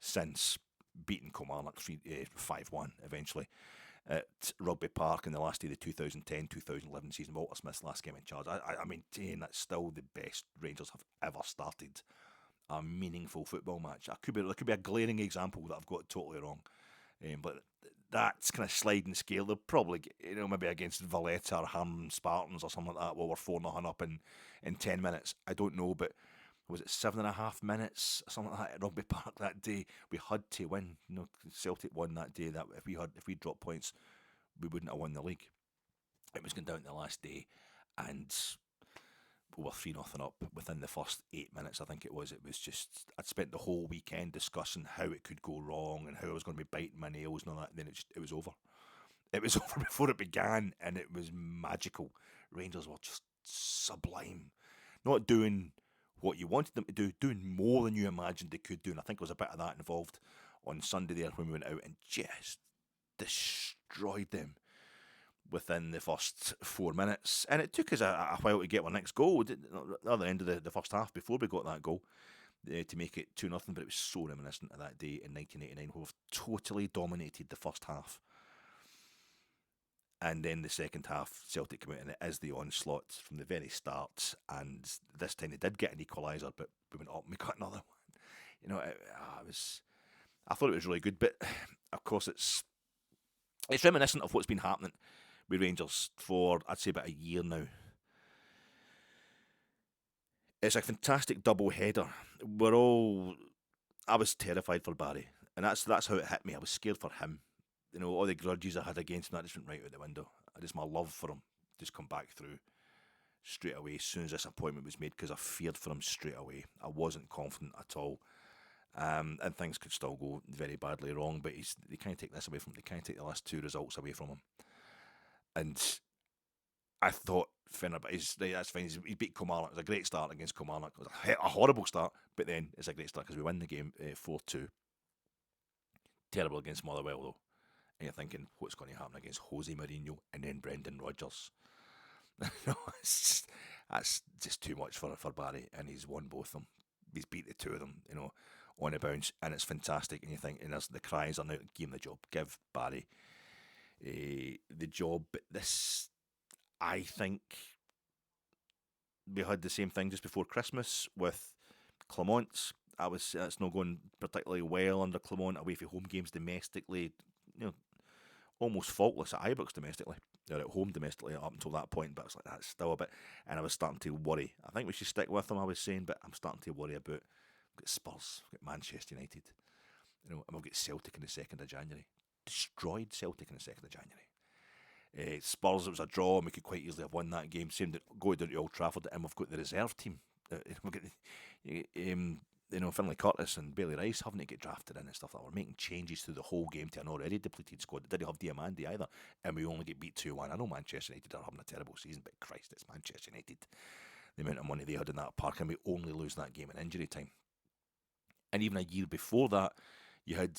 since beating Kilmarnock 5-1 eventually. at Rugby Park in the last day of the 2010-2011 season. Walter Smith's last game in charge. I maintain that's still the best Rangers have ever started a meaningful football match. There could be a glaring example that I've got totally wrong, but that's kind of sliding scale. They'll probably get, maybe against Valletta or Ham Spartans or something like that. Well, we're 4-0 up in 10 minutes. I don't know, but was it 7.5 minutes, something like that at Rugby Park that day? We had to win. Celtic won that day. That if we dropped points, we wouldn't have won the league. It was going down to the last day, and we were 3-0 up within the first 8 minutes. I think it was. It was just I'd spent the whole weekend discussing how it could go wrong and how I was going to be biting my nails and all that. And then it was over. It was over before it began, and it was magical. Rangers were just sublime, not doing what you wanted them to do, doing more than you imagined they could do. And I think there was a bit of that involved on Sunday there when we went out and just destroyed them within the first 4 minutes. And it took us a while to get our next goal, at the other end of the first half, before we got that goal, to make it 2-0. But it was so reminiscent of that day in 1989, where we've totally dominated the first half. And then the second half, Celtic come out, and it is the onslaught from the very start. And this time they did get an equaliser, but we went up and we got another one. I thought it was really good, but of course it's reminiscent of what's been happening with Rangers for, I'd say, about a year now. It's a fantastic double header. I was terrified for Barry, and that's how it hit me. I was scared for him. All the grudges I had against him, that just went right out the window. My love for him just come back through straight away as soon as this appointment was made, because I feared for him straight away. I wasn't confident at all. And things could still go very badly wrong, but they can't take this away from him. They can't take the last 2 results away from him. And I thought, that's fine. He beat Kilmarnock. It was a great start against Kilmarnock. It was a horrible start, but then it's a great start because we win the game 4-2. Terrible against Motherwell, though. And you're thinking, what's going to happen against Jose Mourinho and then Brendan Rodgers? That's just too much for Barry, and he's won both of them. He's beat the two of them, on a bounce, and it's fantastic. And you think, and the cries are now, give him the job, give Barry the job. But this, I think, we had the same thing just before Christmas with Clement. That's not going particularly well under Clement, away from home games domestically. Almost faultless at Ibrox domestically. They're at home domestically up until that point, but it's like that's still a bit. And I was starting to worry. I think we should stick with them, I was saying, but I'm starting to worry about. We've got Spurs, we've got Manchester United, and we'll get Celtic in the 2nd of January. Destroyed Celtic in the 2nd of January. Spurs, it was a draw, and we could quite easily have won that game. Same going down to Old Trafford, and we've got the reserve team. We've got Finlay Curtis and Bailey Rice having to get drafted in and stuff like that. We're making changes through the whole game to an already depleted squad that didn't have Diamandi either, and we only get beat 2-1. I know Manchester United are having a terrible season, but Christ, it's Manchester United. The amount of money they had in that park, and we only lose that game in injury time. And even a year before that, you had,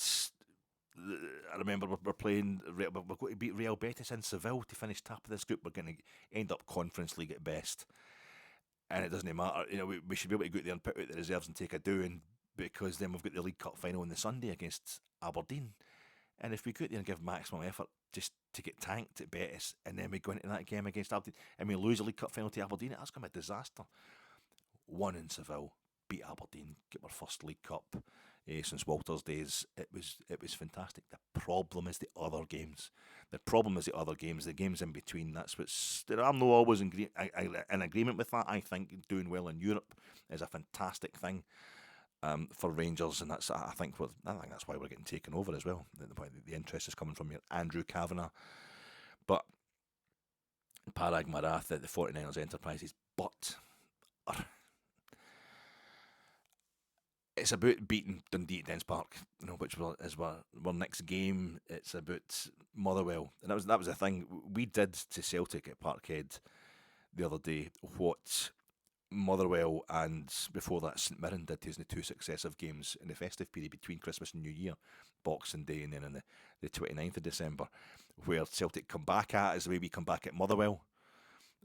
I remember we're playing, we're going to beat Real Betis in Seville to finish top of this group. We're going to end up Conference League at best. And it doesn't matter, we should be able to go out there and put out the reserves and take a doing, because then we've got the League Cup final on the Sunday against Aberdeen. And if we go out there and give maximum effort just to get tanked at Betis, and then we go into that game against Aberdeen and we lose the League Cup final to Aberdeen, that's going to be a disaster. Won in Seville, beat Aberdeen, get our first League Cup since Walter's days. It was fantastic. The problem is the other games. The games in between. That's what's. I'm not always in agreement with that. I think doing well in Europe is a fantastic thing for Rangers, and I think that's why we're getting taken over as well. The interest is coming from your Andrew Kavanagh, but Parag Marath at the 49ers Enterprises, but. It's about beating Dundee at Dens Park, which is our next game. It's about Motherwell, and that was the thing we did to Celtic at Parkhead the other day. What Motherwell and before that St Mirren did to us in the 2 successive games in the festive period between Christmas and New Year, Boxing Day, and then on the 29th of December, where Celtic come back at us the way we come back at Motherwell.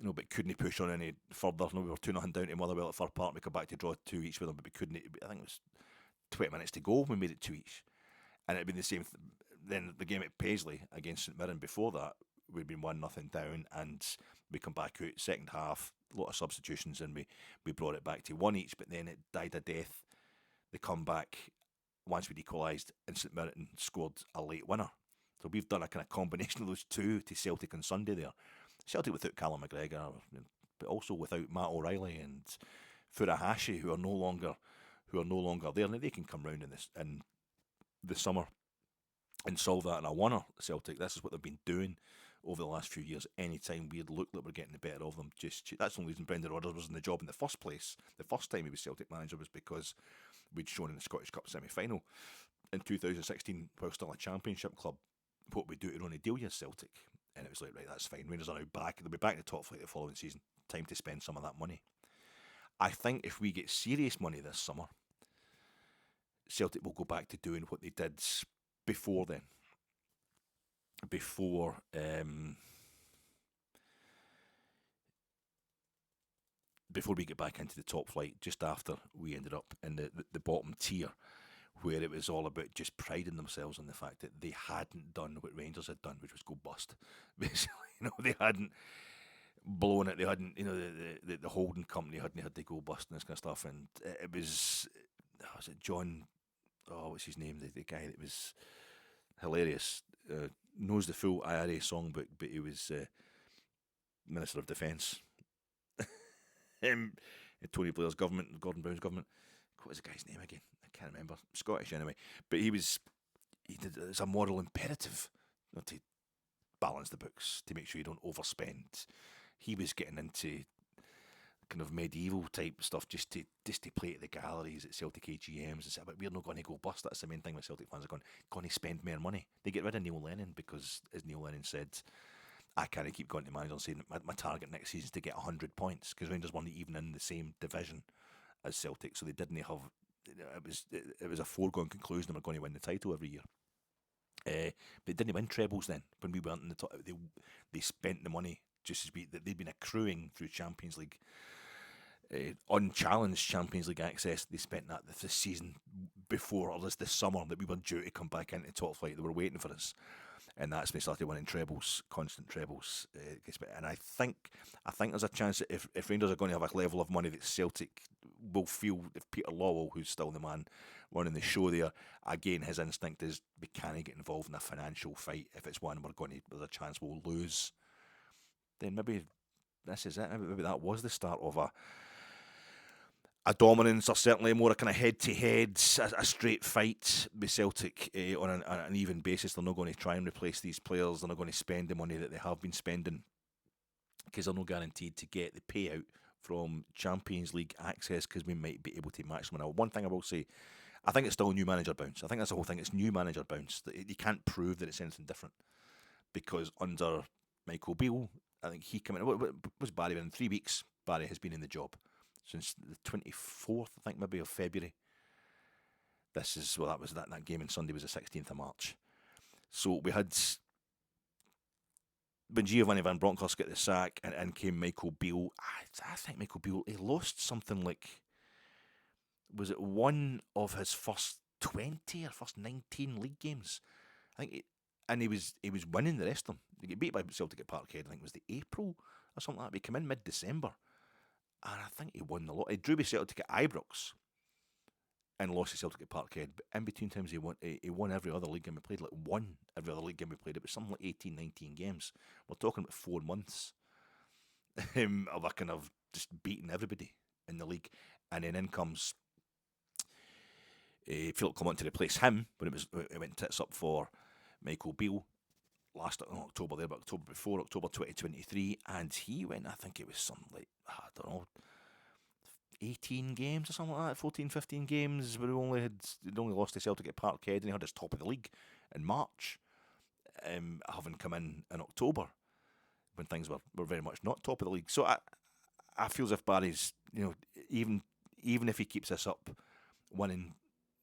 But couldn't push on any further. We were 2-0 down to Motherwell at Fir Park. We come back to draw 2 each with them, but we couldn't. I think it was 20 minutes to go. We made it 2 each, and it'd been the then the game at Paisley against St Mirren before that, we'd been 1-0 down, and we come back out second half, a lot of substitutions, and we brought it back to 1 each, but then it died a death. The comeback, once we'd equalised, and St Mirren scored a late winner. So we've done a kind of combination of those two to Celtic on Sunday there. Celtic without Callum McGregor, but also without Matt O'Reilly and Furuhashi, who are no longer there. Now they can come round in the summer and solve that in a winner. Celtic, this is what they've been doing over the last few years. Anytime we had looked like we're getting the better of them, that's the only reason Brendan Rodgers was in the job in the first place. The first time he was Celtic manager was because we'd shown in the Scottish Cup semi-final in 2016, while still a championship club, what we do to Ronnie Delia Celtic. And it was like, right, that's fine. Rangers are now back. They'll be back in the top flight the following season. Time to spend some of that money. I think if we get serious money this summer, Celtic will go back to doing what they did before then. Before we get back into the top flight, just after we ended up in the bottom tier, where it was all about just priding themselves on the fact that they hadn't done what Rangers had done, which was go bust. Basically, they hadn't blown it. They hadn't, the holding company hadn't had to go bust and this kind of stuff. And it was it John? Oh, what's his name? The guy that was hilarious. Knows the full IRA songbook, but he was Minister of Defence. Tony Blair's government, Gordon Brown's government. What was the guy's name again? I can't remember. Scottish anyway. But he did, it's a moral imperative to balance the books, to make sure you don't overspend. He was getting into kind of medieval type stuff just to play at the galleries at Celtic AGMs and say, but we're not going to go bust. That's the main thing with Celtic fans, are going to spend more money. They get rid of Neil Lennon because, as Neil Lennon said, I can't keep going to manager and saying my target next season is to get 100 points, because Rangers weren't even in the same division as Celtic, so they didn't have. It was a foregone conclusion they were going to win the title every year. But they didn't win trebles then when we weren't in the top. They spent the money just as they'd been accruing through Champions League, unchallenged Champions League access. They spent that this season before, or this summer, that we were due to come back into top flight. They were waiting for us, and that's when they started winning trebles, constant trebles. And I think there's a chance that if Rangers are going to have a level of money that Celtic will feel, if Peter Lawwell, who's still the man running the show there, again, his instinct is we can't get involved in a financial fight. If it's one there's a chance we'll lose, then maybe this is it. Maybe that was the start of a dominance, or certainly more a kind of head-to-head, a straight fight with Celtic on an even basis. They're not going to try and replace these players. They're not going to spend the money that they have been spending, because they're not guaranteed to get the payout from Champions League access, because we might be able to match them. Now, one thing I will say, I think it's still new manager bounce. I think that's the whole thing. It's new manager bounce. You can't prove that it's anything different, because under Michael Beale, I think he came in. What was Barry in 3 weeks? Barry has been in the job since the 24th, I think, maybe, of February. That was that game on Sunday was the 16th of March. So we had, when Giovanni Van Bronckhorst got the sack and came Michael Beale, I think Michael Beale, he lost something like, was it one of his first 20 or first 19 league games? I think, and he was winning the rest of them. He got beat by Celtic at Parkhead, I think it was the April or something like that. He came in mid-December, and I think he won the lot. He drew with Celtic at Ibrox and lost to Celtic at Parkhead. But in between times, he won every other league game we played. Won every other league game we played. It was something like 18, 19 games. We're talking about 4 months of a kind of just beating everybody in the league. And then in comes Philip Clement to replace him when it went tits up for Michael Beale last October there, but October before, October 2023, and he went, I think it was something like, I don't know, 18 games or something like that, 14, 15 games, where he'd only lost to Celtic at Parkhead, and he had his top of the league in March, having come in October, when things were very much not top of the league. So I feel as if Barry's, even if he keeps this up,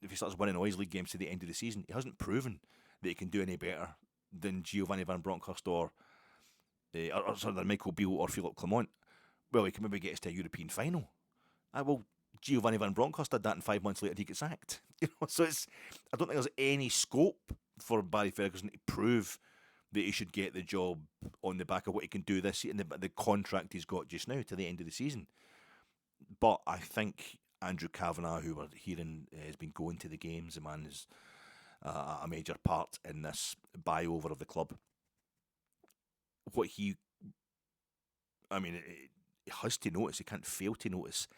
if he starts winning all his league games to the end of the season, he hasn't proven that he can do any better than Giovanni Van Bronckhorst or Michael Beale or Philip Clement. Well, he can maybe get us to a European final. Well, Giovanni Van Bronckhorst did that, and 5 months later he gets sacked. So I don't think there's any scope for Barry Ferguson to prove that he should get the job on the back of what he can do this and the contract he's got just now to the end of the season. But I think Andrew Kavanagh, who we're hearing has been going to the games, the man is a major part in this buy-over of the club. What he has to notice, he can't fail to notice,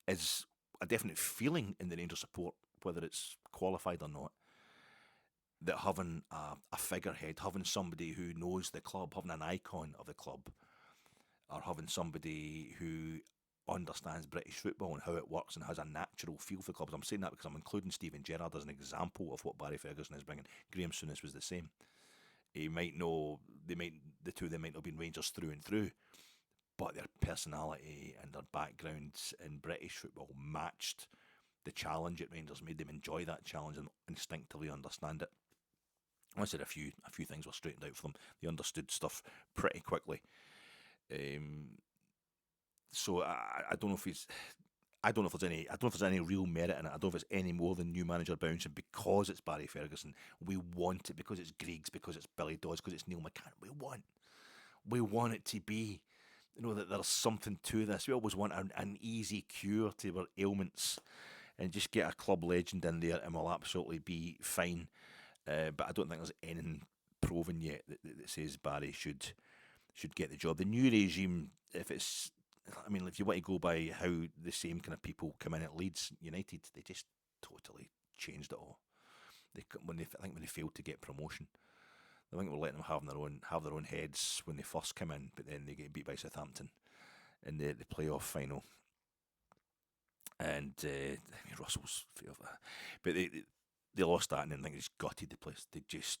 is a definite feeling in the Rangers support, whether it's qualified or not, that having a figurehead, having somebody who knows the club, having an icon of the club, or having somebody who understands British football and how it works and has a natural feel for clubs. I'm saying that because I'm including Steven Gerrard as an example of what Barry Ferguson is bringing. Graham Souness was the same. He might know, the two of them might not have been Rangers through and through, but their personality and their backgrounds in British football matched the challenge at Rangers, made them enjoy that challenge and instinctively understand it. I said a few things were straightened out for them. They understood stuff pretty quickly. So I don't know if he's. I don't know if there's any real merit in it. I don't know if it's any more than new manager bouncing because it's Barry Ferguson. We want it because it's Griggs, because it's Billy Dodds, because it's Neil McCann. We want it to be, that there's something to this. We always want an easy cure to our ailments, and just get a club legend in there, and we'll absolutely be fine. But I don't think there's anything proven yet that says Barry should get the job. The new regime, if you want to go by how the same kind of people come in at Leeds United, they just totally changed it all. I think when they failed to get promotion, I think we're letting them have their own heads when they first come in, but then they get beat by Southampton in the playoff final. And Russell's failed that, but they lost that, and then I think they just gutted the place. They just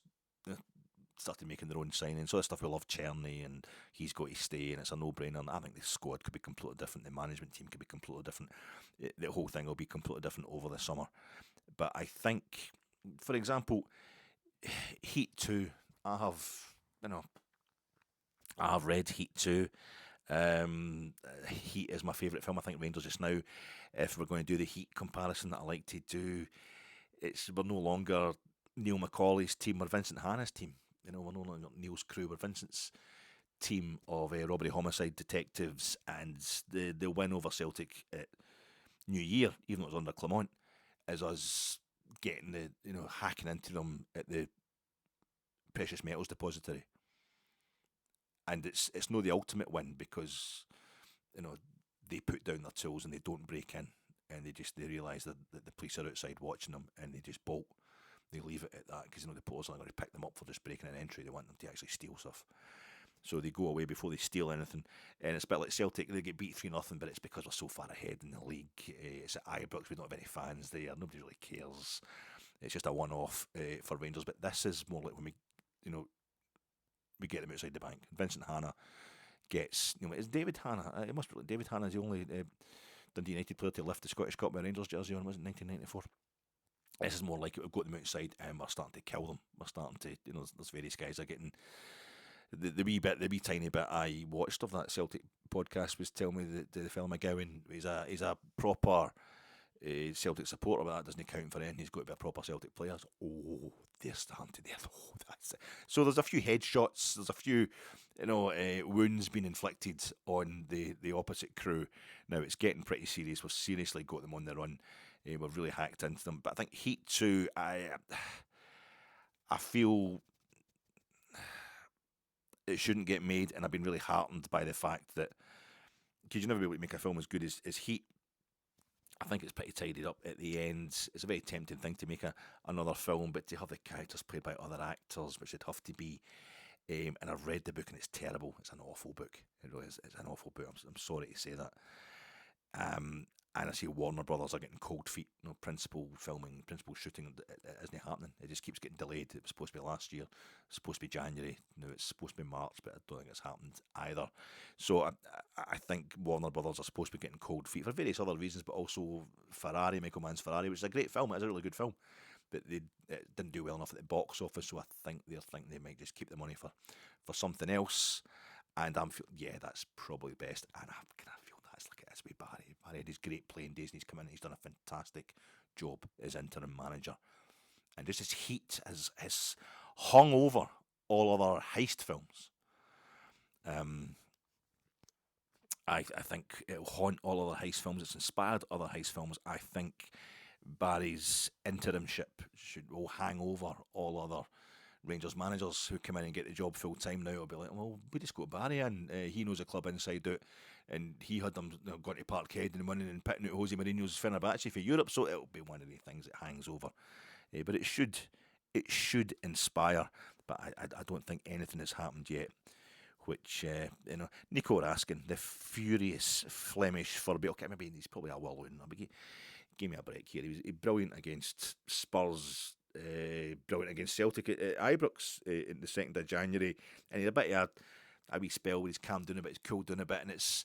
started making their own signings. So that stuff, we love Czerny, and he's got to stay, and it's a no-brainer. And I think the squad could be completely different. The management team could be completely different. The whole thing will be completely different over the summer. But I think, for example, Heat 2, I have read Heat 2. Heat is my favourite film. I think Rangers just now, if we're going to do the Heat comparison that I like to do, we're no longer Neil McCauley's team or Vincent Hanna's team. We're no longer Neil's crew. We're Vincent's team of robbery homicide detectives, and the win over Celtic at New Year, even though it was under Clement, is us getting hacking into them at the precious metals depository. And it's not the ultimate win because they put down their tools and they don't break in, and they realise that the police are outside watching them, and they just bolt. They leave it at that because the police are going to pick them up for just breaking an entry. They want them to actually steal stuff, so they go away before they steal anything. And it's a bit like Celtic; they get beat 3-0, but it's because we're so far ahead in the league. It's at Ibrox; we don't have any fans there. Nobody really cares. It's just a one-off for Rangers. But this is more like when we get them outside the bank. Vincent Hanna gets, it's David Hanna. It must be David Hanna is the only Dundee United player to lift the Scottish Cup with a Rangers jersey on, was it 1994? This is more like it. We've got them outside and we're starting to kill them. We're starting to, there's various guys are getting the wee tiny bit I watched of that Celtic podcast was telling me that the fellow McGowan he's a proper Celtic supporter, but that doesn't count for anything. He's got to be a proper Celtic player. Oh, they're starting to. That's it. So there's a few headshots. There's a few, wounds being inflicted on the opposite crew. Now it's getting pretty serious. We've seriously got them on the run. We've really hacked into them. But I think Heat 2, I feel it shouldn't get made, and I've been really heartened by the fact that because you never be able to make a film as good as Heat. I think it's pretty tidied up at the end. It's a very tempting thing to make another film, but to have the characters played by other actors, which they'd have to be. And I've read the book, and it's terrible. It's an awful book. It really is. It's an awful book. I'm sorry to say that. And I see Warner Brothers are getting cold feet. Principal shooting isn't happening. It just keeps getting delayed. It was supposed to be last year. It's supposed to be January. Now it's supposed to be March, but I don't think it's happened either. So I think Warner Brothers are supposed to be getting cold feet for various other reasons, but also Michael Mann's Ferrari, which is a great film. It is a really good film, but it didn't do well enough at the box office. So I think they're thinking they might just keep the money for something else. And I'm feeling, that's probably best. And I feel that's like it is with Barry. Barry had his great playing days, and he's come in and he's done a fantastic job as interim manager. and just his heat has hung over all other heist films. I think it'll haunt all other heist films. It's inspired other heist films. I think Barry's interimship will hang over all other Rangers managers who come in and get the job full time now. Will be like, well, we just got Barry in. He knows the club inside out, and he had them going to Parkhead and winning and pitting out Jose Mourinho's Fenerbahce for Europe. So it'll be one of the things that hangs over. But it should inspire. But I don't think anything has happened yet. Which, Nico Raskin, the furious Flemish Furby, okay, maybe he's probably a Whirlwind, but give me a break here. He was brilliant against Spurs, brilliant against Celtic at Ibrox in the 2nd of January, and he had a bit of a wee spell where he's calmed down a bit, he's cooled down a bit, and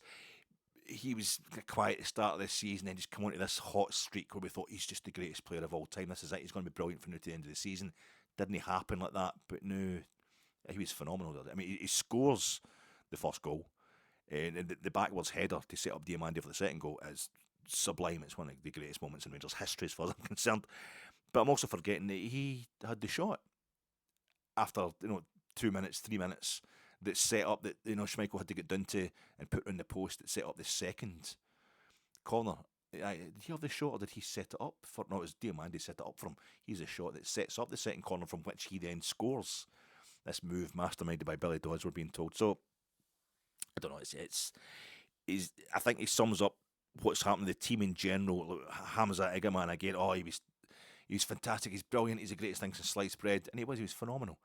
he was quiet at the start of this season, and just come onto this hot streak where we thought he's just the greatest player of all time. This is it, he's going to be brilliant from now to the end of the season. Didn't happen like that, but no. He was phenomenal. I mean, he scores the first goal, and the backwards header to set up Diamandi for the second goal is sublime. It's one of the greatest moments in Rangers history, as far as I'm concerned. But I'm also forgetting that he had the shot after 2 minutes, 3 minutes that set up that Schmeichel had to get down to and put on the post that set up the second corner. Did he have the shot, or did he set it up for? No, it was Diamandi set it up for him. He's a shot that sets up the second corner from which he then scores. This move masterminded by Billy Dodds, we're being told. So I don't know. I think he sums up what's happened to the team in general. Hamza Egaman again. Oh, he was fantastic. He's brilliant. He's the greatest thing since sliced bread, and he was phenomenal.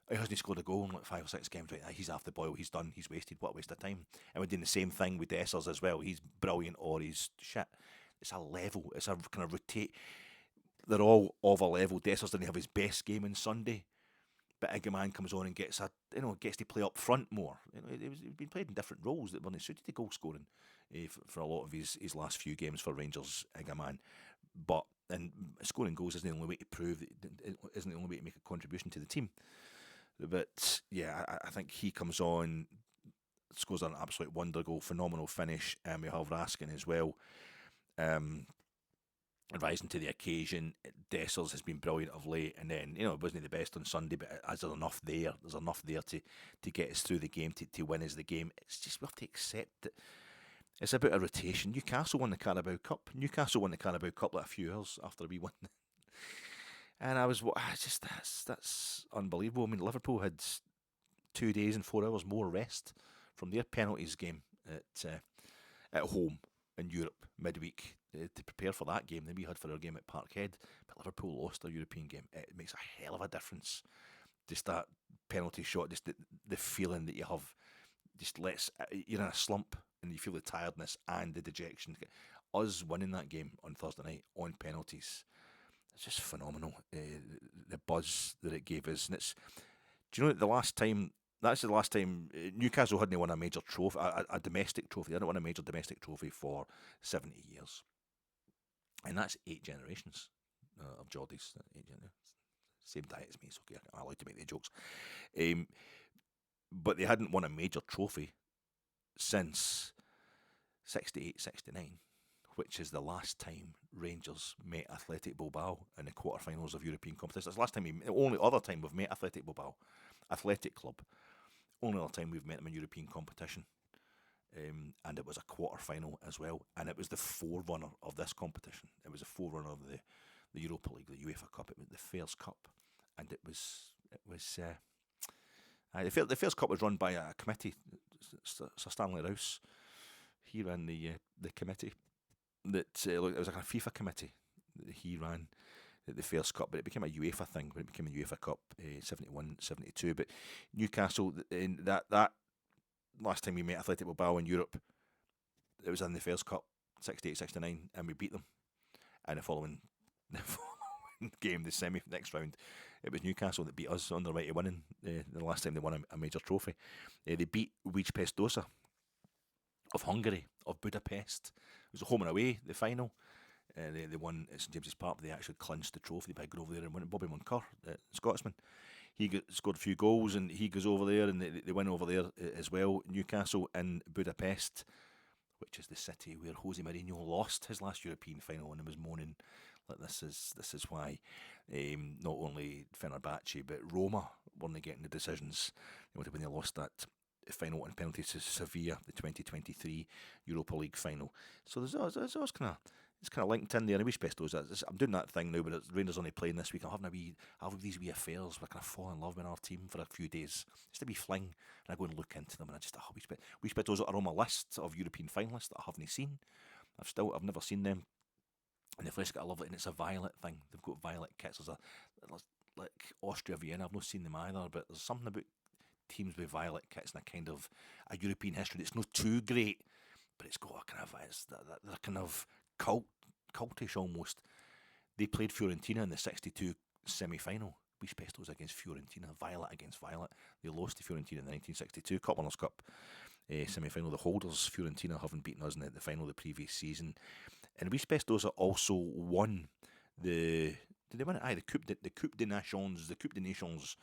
He hasn't scored a goal in like 5 or 6 games. Right? He's off the boil. He's done. He's wasted. What a waste of time. And we're doing the same thing with Dessers as well. He's brilliant or he's shit. It's a level. It's a kind of rotate. They're all of a level. Dessers didn't have his best game on Sunday. But Egaman comes on and gets to play up front more. He's been played in different roles that weren't suited to goal scoring for a lot of his last few games for Rangers. Egaman, and scoring goals isn't the only way to prove that isn't the only way to make a contribution to the team. But yeah, I think he comes on, scores an absolute wonder goal, phenomenal finish, and we have Raskin as well. Rising to the occasion. Dessers has been brilliant of late, and then it wasn't the best on Sunday, but there's enough there to get us through the game, to win us the game. It's just we have to accept that it's about a rotation. Newcastle won the Carabao Cup like a few hours after we won, and that's unbelievable. I mean, Liverpool had 2 days and 4 hours more rest from their penalties game at home in Europe midweek to prepare for that game than we had for our game at Parkhead. But Liverpool lost their European game. It makes a hell of a difference. Just that penalty shot, just the feeling that you have, you're in a slump and you feel the tiredness and the dejection. Us winning that game on Thursday night on penalties, it's just phenomenal. The buzz that it gave us. And do you know that that's the last time Newcastle hadn't won a major trophy, a domestic trophy. They hadn't won a major domestic trophy for 70 years. And that's 8 generations of Geordies. Same diet as me, so okay, I like to make the jokes. But they hadn't won a major trophy since 68-69, which is the last time Rangers met Athletic Bilbao in the quarterfinals of European competition. That's the last time the only other time we've met Athletic Bilbao, Athletic Club. Only other time we've met them in European competition. And it was a quarter-final as well, and it was the forerunner of this competition. It was a forerunner of the Europa League, the UEFA Cup. It was the Fairs Cup, and the Fairs Cup was run by a committee. Sir Stanley Rouse, he ran the committee. It was like a FIFA committee that he ran the Fairs Cup, but it became a UEFA thing when it became a UEFA Cup 71-72. But Newcastle in that. Last time we met Athletic Bilbao in Europe, it was in the Fairs Cup, 68-69, and we beat them. And the following game, the next round, it was Newcastle that beat us on their way to winning the last time they won a major trophy. They beat Ujpest Dozsa of Hungary, of Budapest. It was a home and away, the final. They won at St James's Park, but they actually clinched the trophy by going over there and winning. Bobby Moncur, the Scotsman. He scored a few goals, and he goes over there, and they win over there as well. Newcastle in Budapest, which is the city where Jose Mourinho lost his last European final and was moaning Like this is why not only Fenerbahce but Roma weren't getting the decisions. When they lost that final on penalties to Sevilla, the 2023 Europa League final. So there's always kind of it's kind of linked in there. And Ujpest knows that. I'm doing that thing now, but Rangers only playing this week. I'm having these wee affairs where I kind of fall in love with our team for a few days, just a wee fling, and I go and look into them, and I just Ujpest are on my list of European finalists that I haven't seen. I've never seen them. And they've just got a lovely, and it's a violet thing. They've got violet kits. There's like Austria, Vienna. I've not seen them either, but there's something about teams with violet kits and a kind of a European history that's not too great, but it's got a kind of they're kind of cultish almost. They played Fiorentina in the '62 semi-final. Ujpest was against Fiorentina, violet against violet. They lost to Fiorentina in the 1962 Copland Cup semi-final. The holders, Fiorentina, haven't beaten us in the final the previous season. And Ujpest also won the. Did they win it? Aye, the Coupe des Nations. The Coupe des Nations.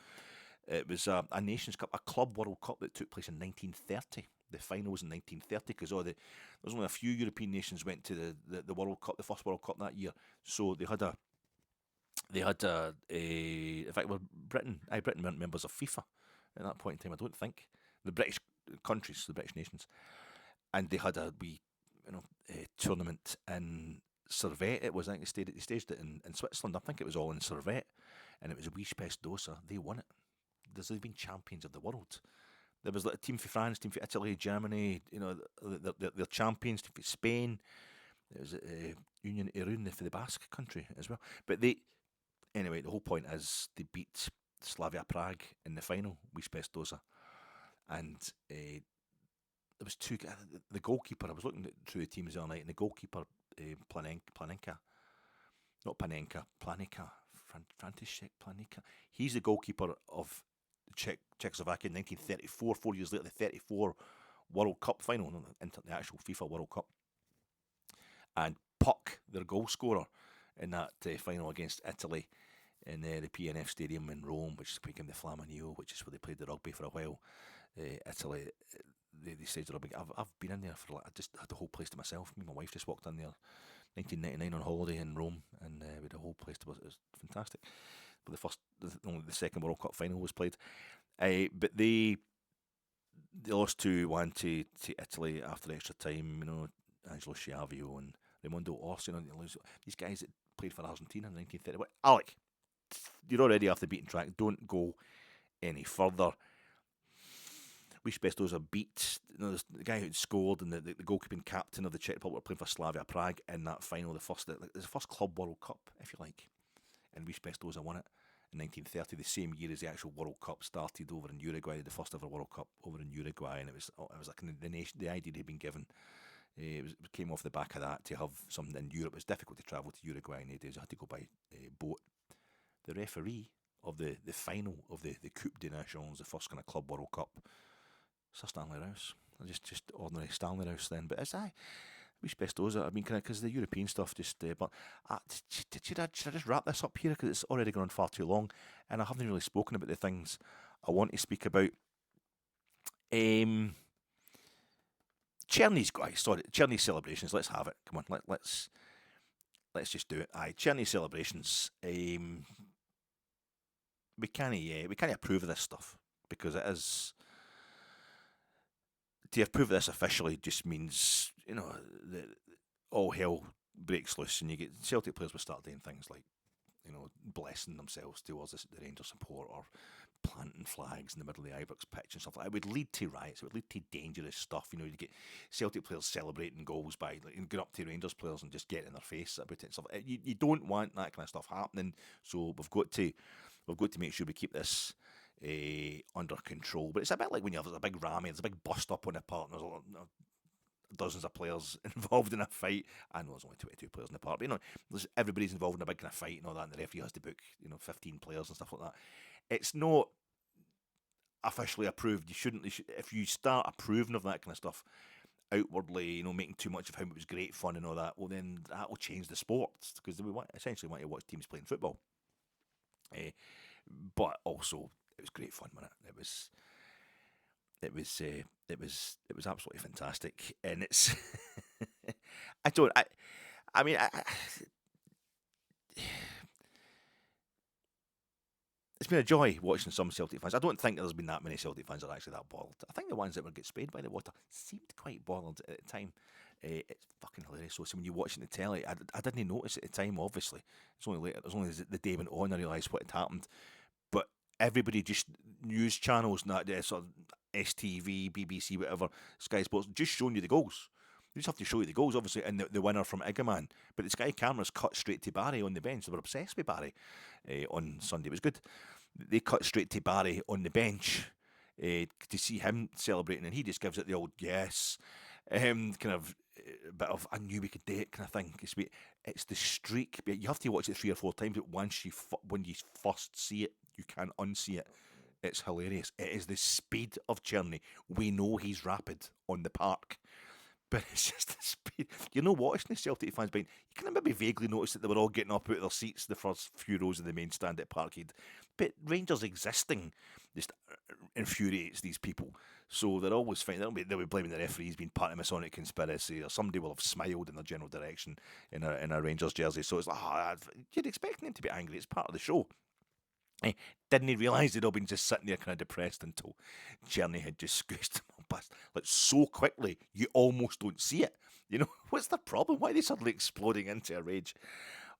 It was a Nations Cup, a Club World Cup that took place in 1930. The final was in 1930 because there's only a few European nations went to the World Cup, the first World Cup that year. So they had in fact, Britain weren't members of FIFA at that point in time. I don't think the British countries, the British nations, and they had a wee tournament in Servette. It was, I think they staged it in Switzerland. I think it was all in Servette, and it was a Ujpest Dozsa. They won it. They've been champions of the world. There was like a team for France, team for Italy, Germany. They're champions. Team for Spain. There was Union Irun for the Basque country as well. But anyway, the whole point is they beat Slavia Prague in the final. Ujpest Dozsa, and there was two. The goalkeeper. I was looking through the teams the other night, and the goalkeeper Planica. František Planica. He's the goalkeeper of Czechoslovakia in 1934. 4 years later, the '34 World Cup final, the actual FIFA World Cup. And Puck, their goal scorer in that final against Italy in the PNF Stadium in Rome, which became the Flaminio, which is where they played the rugby for a while. Italy, they staged the rugby. I've been in there I just had the whole place to myself. Me and my wife just walked in there 1999 on holiday in Rome, and we had the whole place to us. It was fantastic. But only the second World Cup final was played. But they lost 2-1 to Italy after extra time. Angelo Schiavio and Raimondo Orsi. These guys that played for Argentina in 1930. Alec, you're already off the beaten track. Don't go any further. Ujpest Dozsa beat the guy who scored and the goalkeeping captain of the Czech Republic playing for Slavia Prague in that final, the first Club World Cup, if you like. And Ujpest Dozsa won it in 1930, the same year as the actual World Cup started over in Uruguay, the first ever World Cup over in Uruguay, and it was like the idea they'd been given. It came off the back of that to have something in Europe. It was difficult to travel to Uruguay in the days. I had to go by boat. The referee of the final of the Coupe des Nations, the first kind of Club World Cup, Sir Stanley Rouse. Just ordinary Stanley Rouse then. But Ujpest Dozsa, I mean, because the European stuff just. But should I just wrap this up here because it's already gone on far too long, and I haven't really spoken about the things I want to speak about. Cherny's celebrations. Let's have it. Come on, let's just do it. Cherny's celebrations. We can't approve of this stuff because it is. To approve of this officially just means that all hell breaks loose, and you get Celtic players will start doing things like blessing themselves towards the Rangers support or planting flags in the middle of the Ibrox pitch and stuff like that. It would lead to riots. It would lead to dangerous stuff. You get Celtic players celebrating goals by going up to Rangers players and just getting in their face about it and stuff. You don't want that kind of stuff happening. So we've got to make sure we keep this under control. But it's a bit like when there's a big rammy, there's a big bust up on the park, and there's dozens of players involved in a fight. I know there's only 22 players in the park, but everybody's involved in a big kind of fight and all that, and the referee has to book 15 players and stuff like that. It's not officially approved. If you start approving of that kind of stuff outwardly, making too much of how it was great fun and all that, well then that will change the sport because we essentially want to watch teams playing football. But also it was great fun, wasn't it? It was absolutely fantastic, and it's I it's been a joy watching some Celtic fans. I don't think there's been that many Celtic fans that are actually that bothered. I think the ones that would get sprayed by the water seemed quite bothered at the time. It's fucking hilarious. So when you're watching the telly, I didn't notice at the time, obviously. It's only later, it was only as the day went on I realised what had happened. But everybody, just news channels, not sort of STV, BBC, whatever, Sky Sports, just showing you the goals. They just have to show you the goals, obviously, and the winner from Igaman. But the Sky cameras cut straight to Barry on the bench. They were obsessed with Barry on Sunday. It was good. They cut straight to Barry on the bench to see him celebrating, and he just gives it the old yes, kind of a bit of I knew we could do it kind of thing. It's the streak. You have to watch it 3 or 4 times, but when you first see it, you can't unsee it. It's hilarious. It is the speed of Czerny. We know he's rapid on the park. But it's just the speed. You're not watching the Celtic fans being. You can maybe vaguely notice that they were all getting up out of their seats the first few rows of the main stand at Parkhead. But Rangers existing just infuriates these people. So they're always fine. They'll be blaming the referees being part of a Masonic conspiracy, or somebody will have smiled in their general direction in a Rangers jersey. So it's like, you'd expect them to be angry. It's part of the show. Didn't he realise they'd all been just sitting there kind of depressed until Czerny had just squished them all past, like, so quickly you almost don't see it. You know, what's the problem? Why are they suddenly exploding into a rage?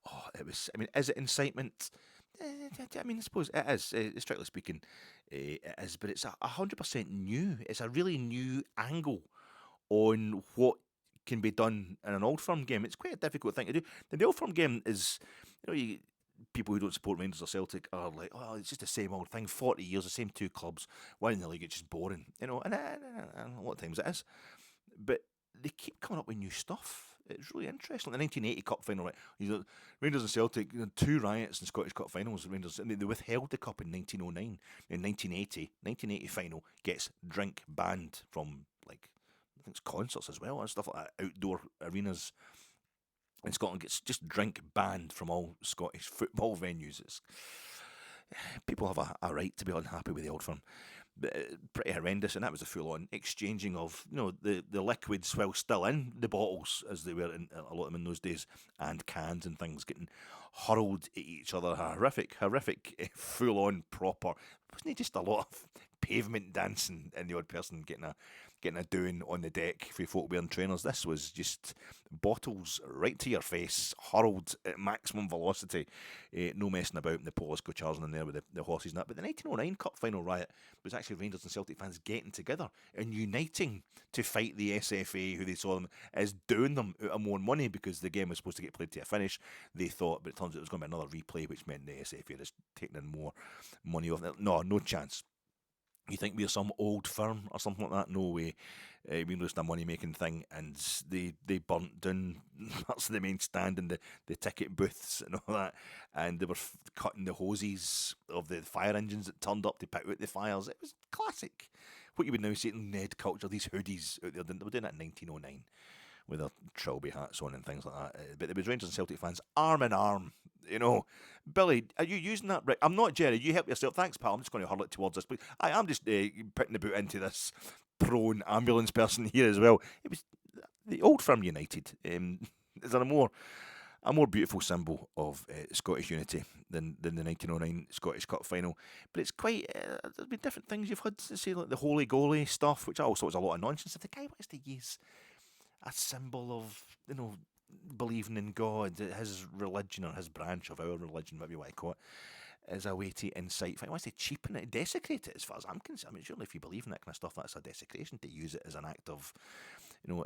Oh, it was. I mean, is it incitement? I mean, I suppose it is. Strictly speaking, it is. But it's 100% new. It's a really new angle on what can be done in an Old Firm game. It's quite a difficult thing to do. The Old Firm game is, people who don't support Rangers or Celtic are like, oh, it's just the same old thing. 40 years, the same two clubs. Why in the league? It's just boring, and a lot of times it is. But they keep coming up with new stuff. It's really interesting. The 1980 Cup final, right? Rangers and Celtic, 2 riots in Scottish Cup finals. Rangers, and they withheld the cup in 1909. In 1980 final gets drink banned from, like, I think it's concerts as well and stuff like that, outdoor arenas. In Scotland, gets just drink banned from all Scottish football venues. People have a right to be unhappy with the Old Firm. Pretty horrendous, and that was a full-on exchanging of the liquids while still in the bottles, as they were in a lot of them in those days, and cans and things getting hurled at each other. Horrific, full-on proper. Wasn't it just a lot of pavement dancing and the odd person getting a doing on the deck for folk wearing trainers? This was just bottles right to your face, hurled at maximum velocity. No messing about, and the Polish go charging in there with the horses and that. But the 1909 Cup final riot was actually Rangers and Celtic fans getting together and uniting to fight the SFA, who they saw them as doing them out of more money because the game was supposed to get played to a finish. They thought, but it turns out it was going to be another replay, which meant the SFA just taking in more money off it. No chance. You think we're some old firm or something like that? No way. We know it's a money-making thing, and they burnt down parts of the main stand and the ticket booths and all that, and they were cutting the hoses of the fire engines that turned up to put out the fires. It was classic. What you would now say in Ned culture, these hoodies out there, they were doing that in 1909 with their trilby hats on and things like that. But there was Rangers and Celtic fans arm in arm. Billy, are you using that? Right? I'm not, Jerry. You help yourself. Thanks, pal. I'm just going to hurl it towards us. But I am just putting the boot into this prone ambulance person here as well. It was the Old Firm United. Is there a more beautiful symbol of Scottish unity than the 1909 Scottish Cup final? But it's quite. There's been different things you've had to say, like the holy goalie stuff, which I also thought was a lot of nonsense. If the guy wants to use a symbol of, believing in God, his religion or his branch of our religion, whatever you want to call it, as a way to incite. If I want to cheapen it, desecrate it, as far as I'm concerned. I mean, surely if you believe in that kind of stuff, that's a desecration to use it as an act of,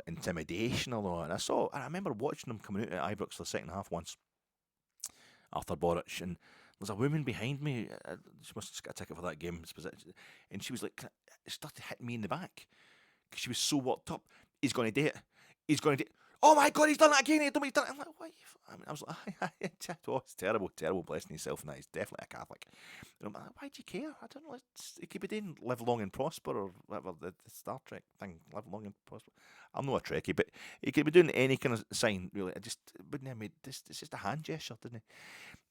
intimidation or all. And I remember watching them coming out at Ibrox for the second half once, Arthur Boric, and there's a woman behind me. She must have just got a ticket for that game, and she was like, started hitting me in the back because she was so worked up. He's going to do it. He's going to do it. Oh my God, he's done it again. He's done it. I'm like, what? I was like, it's terrible blessing yourself, and that he's definitely a Catholic. And I'm like, why do you care? I don't know. It could be doing live long and prosper, or whatever the Star Trek thing, live long and prosper. I'm not a Trekkie, but he could be doing any kind of sign, really. I just wouldn't have made this. It's just a hand gesture, didn't it?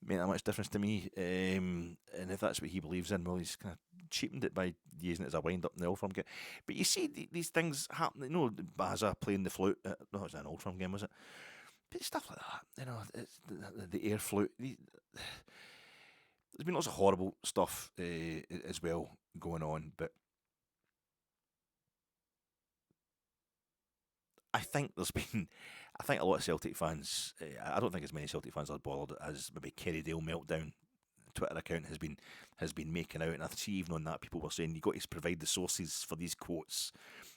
Made that much difference to me. And if that's what he believes in, well, he's kind of cheapened it by using it as a wind up in the Old Firm game. But you see these things happen. Baza playing the flute. No, it was an Old Firm game, was it? But stuff like that, it's the air flute. There's been lots of horrible stuff as well going on, but I think there's been, I think a lot of Celtic fans, I don't think as many Celtic fans are bothered as maybe Kerrydale Meltdown Twitter account has been making out, and I see even on that people were saying you got to provide the sources for these quotes.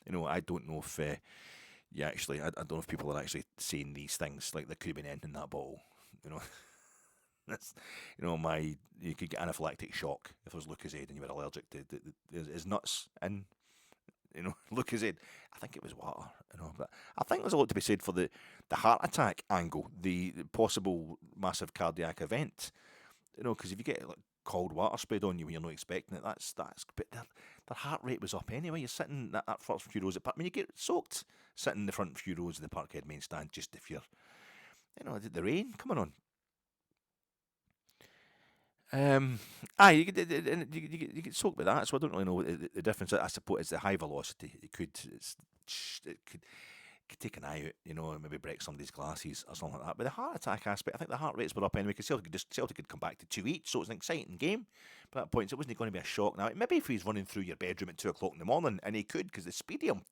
I don't know if I don't know if people are actually saying these things like there could have been anything in that bottle. You know, that's you could get anaphylactic shock if it was Lucozade and you were allergic to his nuts and Lucozade. I think it was water. But I think there's a lot to be said for the heart attack angle, the possible massive cardiac event. Because if you get like cold water sprayed on you when you're not expecting it, that's. But their heart rate was up anyway. You're sitting that first few rows. You get soaked sitting in the front few rows of the Parkhead main stand. Just if you're, the rain coming on. You get soaked by that, so I don't really know what the difference. I suppose it's the high velocity. It could take an eye out, and maybe break somebody's glasses or something like that. But the heart attack aspect, I think the heart rates were up anyway because Celtic could come back to 2 each, so it was an exciting game. But at that point, so it wasn't going to be a shock. Now, maybe if he's running through your bedroom at 2 o'clock in the morning, and he could because the speedy him,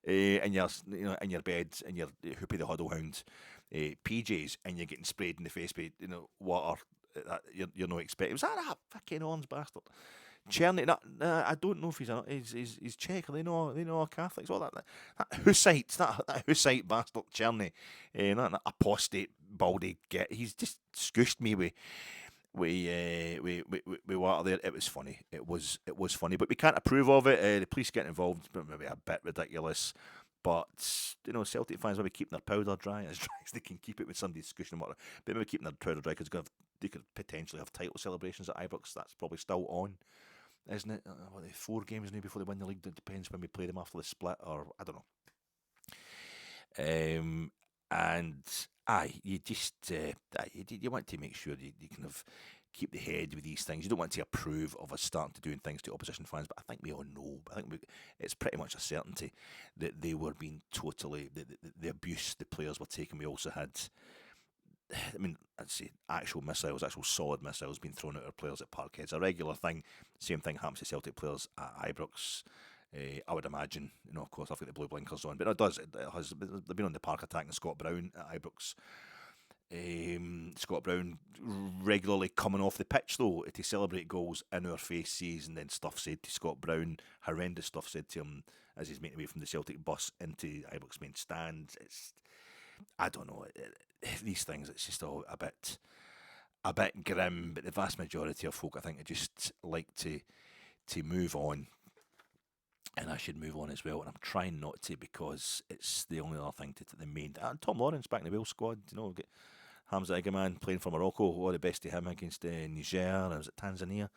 in your in your bed, in your Hoopy the Huddle Hound PJs, and you're getting sprayed in the face with water that you're not expecting. Was that a fucking orange bastard? Cherny, I don't know if he's Czech. Are they not Catholics? All that Hussite, that Hussite bastard Cherny, that apostate baldy git. He's just scooshed me with water there. It was funny. It was funny, but we can't approve of it. The police getting involved, but maybe a bit ridiculous. But Celtic fans maybe keeping their powder dry as they can keep it with somebody squishing water. But maybe keeping their powder dry because they could potentially have title celebrations at Ibrox. That's probably still on, isn't it? 4 games now before they win the league. It depends when we play them after the split, or I don't know. And you just you want to make sure you kind of keep the head with these things. You don't want to approve of us starting to doing things to opposition fans, but I think we all know. It's pretty much a certainty that they were being totally the abuse the players were taking. We also had, I'd say actual solid missiles being thrown at our players at Parkhead. It's a regular thing. Same thing happens to Celtic players at Ibrox. I would imagine, of course, I've got the blue blinkers on, but it does. They've been on the park attacking Scott Brown at Ibrox. Scott Brown regularly coming off the pitch though to celebrate goals in our faces, and then stuff said to Scott Brown, horrendous stuff said to him as he's making away from the Celtic bus into Ibrox main stand. I don't know, these things. It's just all a bit grim. But the vast majority of folk, I think, just like to move on. And I should move on as well, and I'm trying not to because it's the only other thing to the main. Tom Lawrence back in the Wales squad, get Hamza Egaman playing for Morocco. All the best to him against Niger, and was it Tanzania?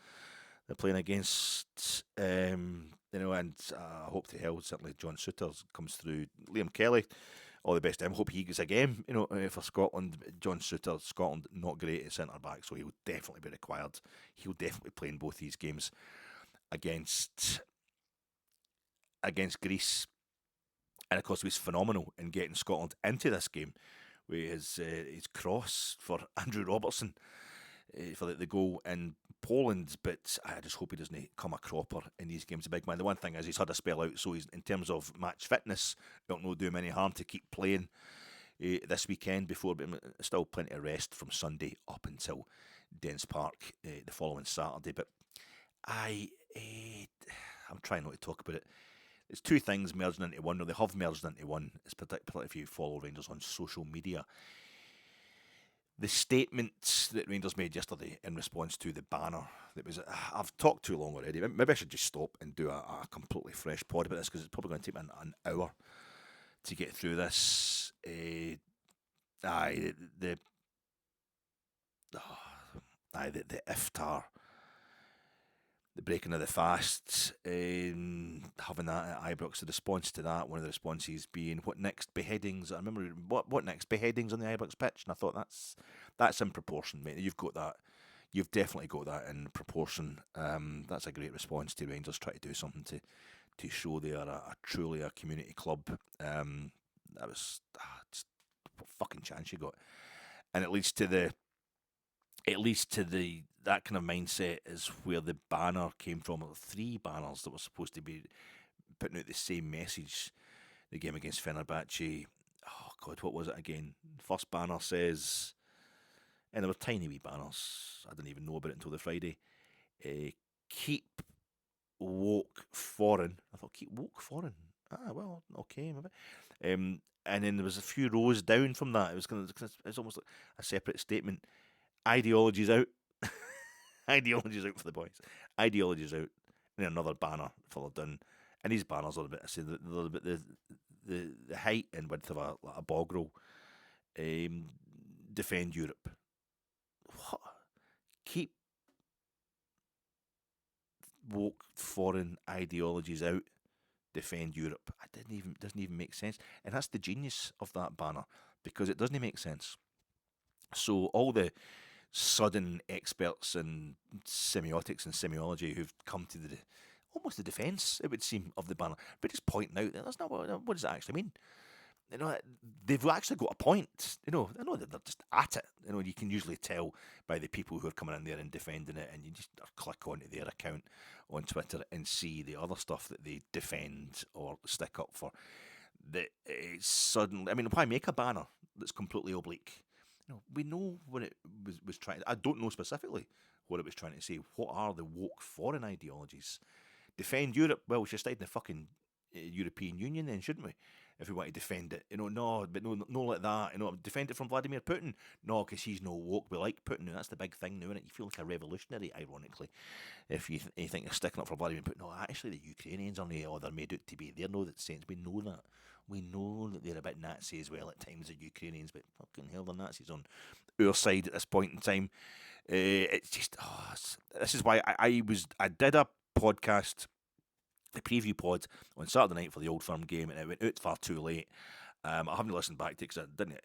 They're playing against, and I hope to hell certainly John Souters comes through. Liam Kelly, all the best to him. Hope he gets a game, for Scotland. John Souters, Scotland, not great at centre back, so he'll definitely be required. He'll definitely play in both these games against Greece, and of course he was phenomenal in getting Scotland into this game with his cross for Andrew Robertson for the goal in Poland. But I just hope he doesn't come a cropper in these games. The big man. The one thing is he's had a spell out, so he's in terms of match fitness, it'll not do him any harm to keep playing this weekend before. But still plenty of rest from Sunday up until Dens Park the following Saturday. But I'm trying not to talk about it. It's two things merging into one, or they have merged into one, it's particularly if you follow Rangers on social media. The statement that Rangers made yesterday in response to the banner, I've talked too long already. Maybe I should just stop and do a completely fresh pod about this, because it's probably going to take me an hour to get through this. The Iftar, the breaking of the fast, having that at Ibrox, the response to that, one of the responses being, what next beheadings? I remember, what next beheadings on the Ibrox pitch? And I thought, that's in proportion, mate. You've got that. You've definitely got that in proportion. That's a great response to Rangers trying to do something to show they are truly a community club. That was just what fucking chance you got? And it leads to the that kind of mindset is where the banner came from. 3 banners that were supposed to be putting out the same message. The game against Fenerbahce. Oh God, what was it again? First banner says, and there were tiny wee banners. I didn't even know about it until the Friday. Keep woke foreign. I thought, keep woke foreign. Ah, well, okay, maybe. And then there was a few rows down from that. It was almost like a separate statement. Ideology's out. Ideology's out for the boys. Ideology's out. And then another banner further down. And these banners are a bit, I say, they're a bit the height and width of a bog roll. Defend Europe. What? Keep woke foreign ideologies out. Defend Europe. Doesn't even make sense. And that's the genius of that banner, because it doesn't make sense. So all the sudden experts in semiotics and semiology who've come to almost the defence, it would seem, of the banner, but just pointing out that that's not what does it actually mean. You know, they've actually got a point. You know, I know that they're just at it. You know, you can usually tell by the people who are coming in there and defending it, and you just click onto their account on Twitter and see the other stuff that they defend or stick up for. That it's suddenly, I mean, why make a banner that's completely oblique? You know, we know what it was trying. I don't know specifically what it was trying to say. What are the woke foreign ideologies? Defend Europe. Well, we should stay in the fucking European Union then, shouldn't we? If we want to defend it, you know, no like that. You know, defend it from Vladimir Putin. No, because he's no woke. We like Putin, and that's the big thing now, isn't it? You feel like a revolutionary, ironically, if you think you're sticking up for Vladimir Putin. No, actually, the Ukrainians are they're made out to be. They're no that sense. We know that. We know that they're a bit Nazi as well at times, the Ukrainians, but fucking hell, they're Nazis on our side at this point in time. It's just, this is why I did a podcast, the preview pod, on Saturday night for the Old Firm game, and it went out far too late. I haven't listened back to it because I didn't.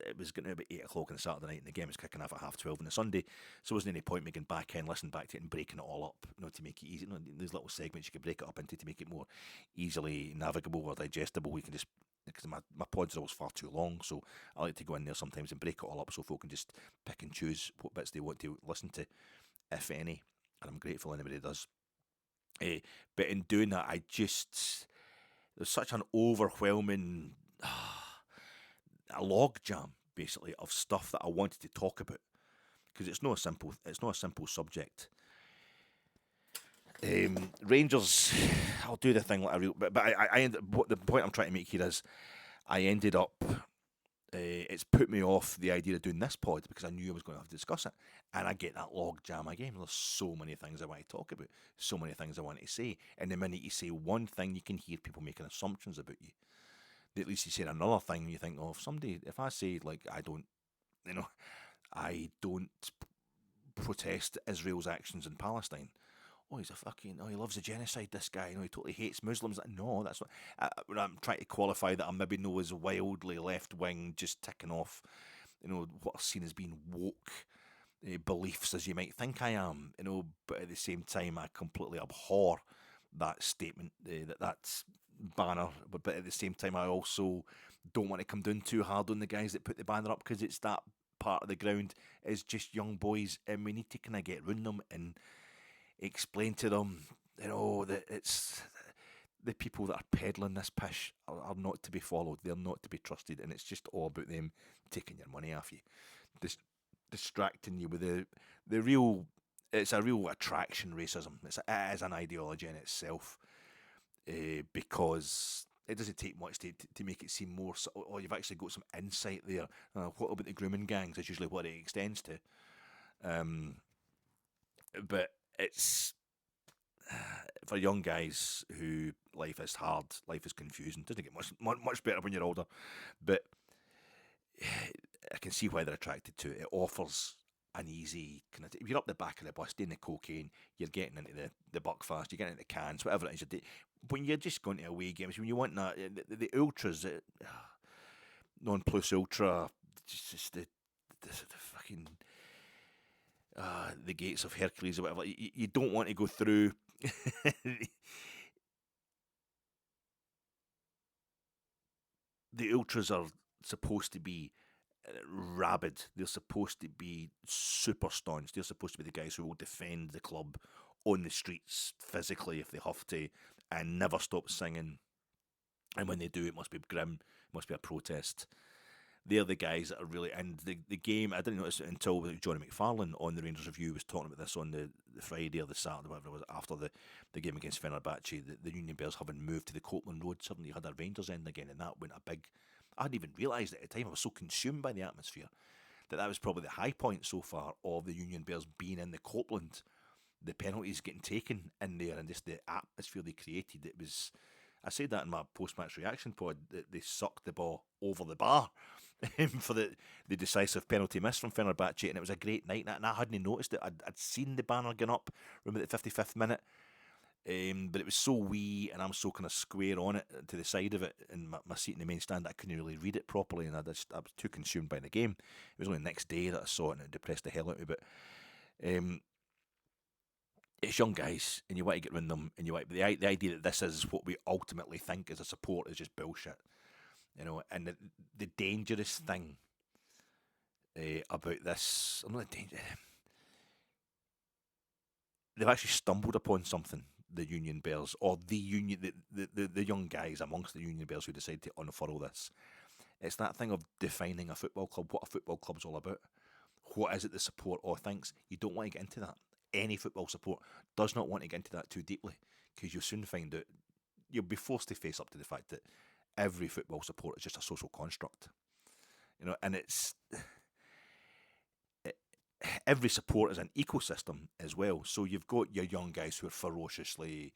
It was getting about 8 o'clock on the Saturday night, and the game was kicking off at 12:30 on the Sunday. So there wasn't any point making back in, listening back to it, and breaking it all up, you know, to make it easy. You know, these little segments you can break it up into to make it more easily navigable or digestible. We can just, because my pods are always far too long, so I like to go in there sometimes and break it all up so folk can just pick and choose what bits they want to listen to, if any. And I'm grateful anybody does. But in doing that, there's such an overwhelming a log jam basically of stuff that I wanted to talk about, because it's not a simple subject. Rangers, I'll do the thing like a real, but what the point I'm trying to make here is, I ended up. It's put me off the idea of doing this pod because I knew I was going to have to discuss it, and I get that log jam again. There's so many things I want to talk about, so many things I want to say, and the minute you say one thing, you can hear people making assumptions about you. At least you say another thing, you think, oh, if I say like I don't protest Israel's actions in Palestine. Oh, he loves the genocide, this guy. You know, he totally hates Muslims. No, that's what I'm trying to qualify that I'm maybe no as wildly left wing, just ticking off, you know, what are seen as being woke beliefs as you might think I am. You know, but at the same time, I completely abhor that statement, that's banner. But at the same time, I also don't want to come down too hard on the guys that put the banner up, because it's that part of the ground is just young boys, and we need to kind of get round them and explain to them, you know, that it's the people that are peddling this pish are not to be followed. They're not to be trusted, and it's just all about them taking your money off you, distracting you with the real. It's a real attraction, racism. It is an ideology in itself, because it doesn't take much to make it seem more. Oh, you've actually got some insight there. What about the grooming gangs? Is usually what it extends to. But it's for young guys who life is hard, life is confusing. Doesn't get much better when you're older, but I can see why they're attracted to it. It offers an easy kind of. If you're up the back of the bus doing the cocaine, you're getting into the buckfast, you're getting into the cans, whatever it is. When you're just going to away games, when you want that, the ultras, non plus ultra, just the fucking. The gates of Hercules or whatever. You don't want to go through. The ultras are supposed to be rabid. They're supposed to be super staunch. They're supposed to be the guys who will defend the club on the streets physically if they have to, and never stop singing. And when they do, it must be grim. It must be a protest. They're the guys that are really, and the game, I didn't notice it until Johnny McFarlane on the Rangers Review was talking about this on the Friday or the Saturday, whatever it was, after the game against Fenerbahce, the Union Bears having moved to the Copland Road, suddenly had a Rangers end again, and that went a big, I hadn't even realised it at the time, I was so consumed by the atmosphere, that was probably the high point so far of the Union Bears being in the Copland, the penalties getting taken in there, and just the atmosphere they created. It was, I said that in my post-match reaction pod, that they sucked the ball over the bar for the decisive penalty miss from Fenerbahce, and it was a great night, and I hadn't noticed it. I'd seen the banner going up, remember the 55th minute, but it was so wee, and I'm so kind of square on it, to the side of it, in my seat in the main stand, that I couldn't really read it properly, and I was too consumed by the game. It was only the next day that I saw it, and it depressed the hell out of me, but it's young guys, and you want to get rid of them, and but the idea that this is what we ultimately think as a support is just bullshit, And the dangerous thing about this, I'm not dangerous. They've actually stumbled upon something. The Union Bears, or the young guys amongst the Union Bears who decide to unfurl this. It's that thing of defining a football club, what a football club's all about. What is it the support all thinks? You don't want to get into that. Any football support does not want to get into that too deeply, because you'll soon find out, you'll be forced to face up to the fact that every football support is just a social construct. And it's every support is an ecosystem as well. So you've got your young guys who are ferociously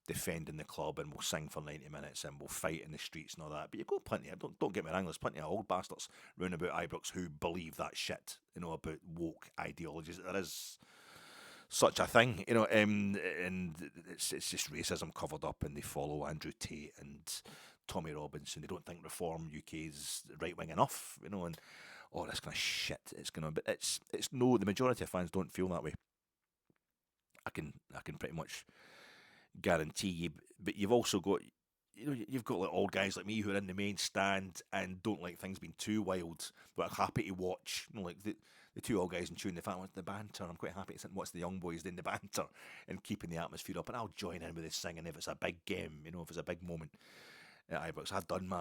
defending the club and will sing for 90 minutes and will fight in the streets and all that. But you've got plenty, don't get me wrong, there's plenty of old bastards round about Ibrox who believe that shit, about woke ideologies. There is such a thing, and it's just racism covered up, and they follow Andrew Tate and Tommy Robinson. They don't think Reform UK is right wing enough, and all this kind of shit. But it's no. The majority of fans don't feel that way. I can pretty much guarantee you. But you've also got, you've got like old guys like me who are in the main stand and don't like things being too wild, but are happy to watch. Like the two old guys in tune, the fact the banter. I'm quite happy to sit and watch the young boys doing the banter and keeping the atmosphere up. And I'll join in with the singing if it's a big game, if it's a big moment at Ibrox. I've done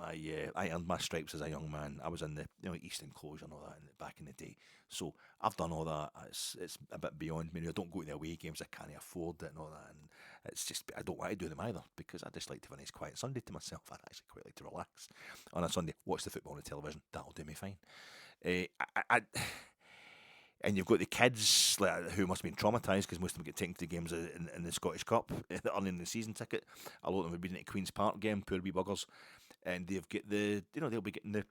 I earned my stripes as a young man. I was in the East Enclosure and all that back in the day. So I've done all that. It's a bit beyond me. I don't go to the away games. I can't afford it and all that. And it's just, I don't want to do them either, because I just like to have a nice quiet Sunday to myself. I actually quite like to relax on a Sunday, watch the football on the television. That'll do me fine. And you've got the kids who must have been traumatised, because most of them get taken to games in the Scottish Cup, earning the season ticket. A lot of them have been at Queen's Park game, poor wee buggers, and they've got they'll be getting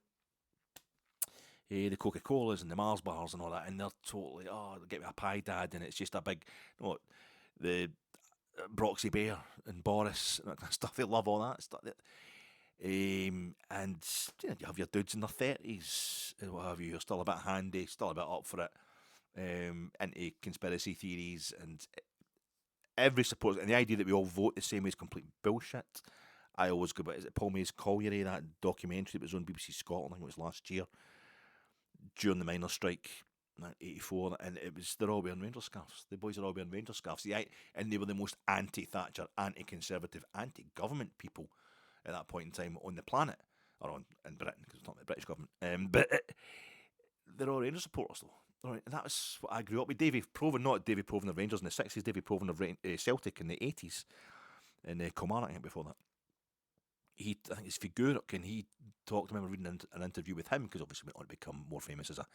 the Coca-Colas and the Mars bars and all that, and they're totally, get me a pie, Dad, and it's just a big, the Broxy Bear and Boris and that kind of stuff. They love all that stuff. And you have your dudes in their 30s, what have you, who are still a bit handy, still a bit up for it, into conspiracy theories, and every support, and the idea that we all vote the same way is complete bullshit. I always go back, is it Paul May's Colliery, that documentary that was on BBC Scotland, I think it was last year, during the miners' strike, 84, and they're all wearing Rangers scarves. The boys are all wearing Rangers scarves. And they were the most anti-Thatcher, anti-conservative, anti-government people at that point in time on the planet, or in Britain, because it's not the British government. But they're all Rangers supporters, though. All right, and that was what I grew up with. David Provan, not David Provan of Rangers in the 60s, David Provan of Celtic in the 80s, and Kilmarnock, I think, before that. I think it's Figuruk, and he talked, I remember reading an interview with him, because obviously he went on to become more famous as a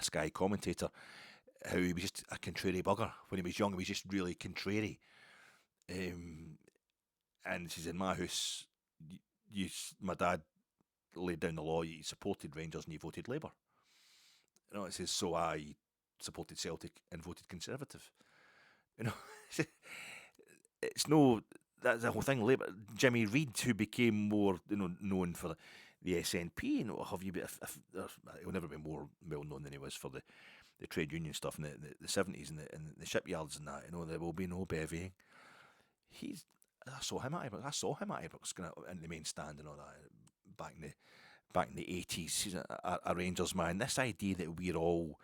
Sky commentator, how he was just a contrary bugger. When he was young, he was just really contrary. And he says, in my house, my dad laid down the law, you supported Rangers and you voted Labour. It says, so I supported Celtic and voted Conservative. It's no... That's the whole thing. Labour, Jimmy Reid, who became more known for the SNP, have you? He'll never be more well known than he was for the trade union stuff in the 70s and the shipyards and that. There will be no bevying. I saw him at Ibrox. Kind of in the main stand and all that back back in the 80s, he's a Rangers man. This idea that we're all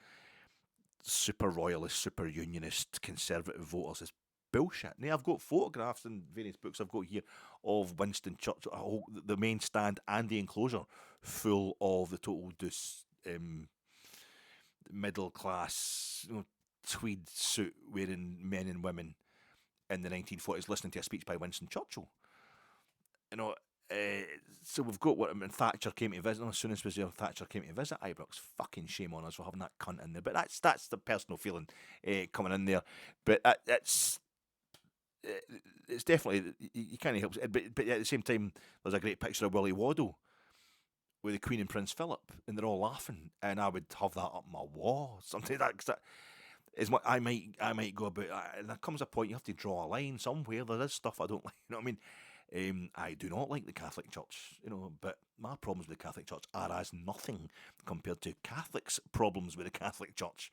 super royalist, super unionist, conservative voters is bullshit. Now, I've got photographs in various books I've got here of Winston Churchill, the main stand and the enclosure, full of the total middle class, tweed suit wearing men and women in the 1940s listening to a speech by Winston Churchill. So we've got and Thatcher came to visit. As soon as Thatcher came to visit Ibrox. Fucking shame on us for having that cunt in there. But that's the personal feeling coming in there. But it's definitely, you can't help it. But at the same time, there's a great picture of Willie Waddle with the Queen and Prince Philip, and they're all laughing, and I would have that up my wall. Something like that. Is what I might go about, and there comes a point you have to draw a line somewhere. There is stuff I don't like. You know what I mean? I do not like the Catholic Church, but my problems with the Catholic Church are as nothing compared to Catholics' problems with the Catholic Church.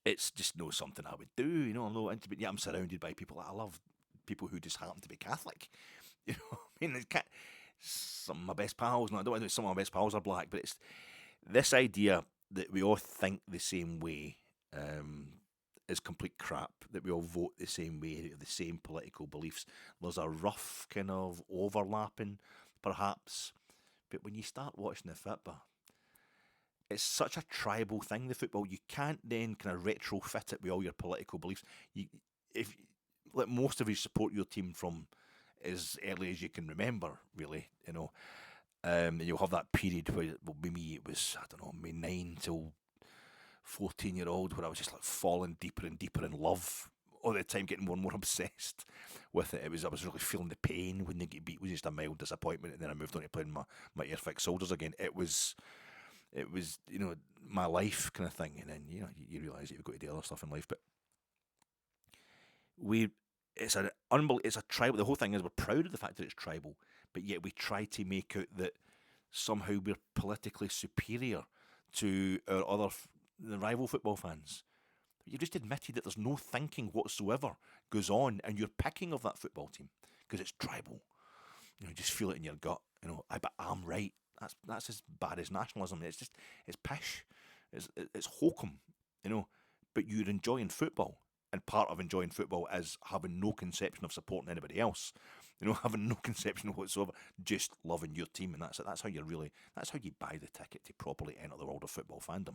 It's just not something I would do. But yeah, I'm surrounded by people. I love people who just happen to be Catholic. I mean, some of my best pals. No, I don't want to. Some of my best pals are black, but it's this idea that we all think the same way is complete crap, that we all vote the same way, have the same political beliefs. There's a rough kind of overlapping, perhaps, but when you start watching the football, it's such a tribal thing, the football. You can't then kind of retrofit it with all your political beliefs. If like most of you support your team from as early as you can remember, really, you'll have that period where, well, with me, it was, I don't know, maybe 9 till 14-year-old, where I was just like falling deeper and deeper in love all the time, getting more and more obsessed with it. I was really feeling the pain when they get beat. It was just a mild disappointment, and then I moved on to playing my Airfix soldiers again. It was my life kind of thing, and then you realise that you've got to do other stuff in life. But it's a tribal. The whole thing is we're proud of the fact that it's tribal, but yet we try to make out that somehow we're politically superior to our other the rival football fans. You've just admitted that there's no thinking whatsoever goes on, and you're picking of that football team because it's tribal. You just feel it in your gut. But I'm right. That's as bad as nationalism. It's pish. It's hokum. But you're enjoying football, and part of enjoying football is having no conception of supporting anybody else. Having no conception whatsoever, just loving your team, and that's it. That's how you buy the ticket to properly enter the world of football fandom,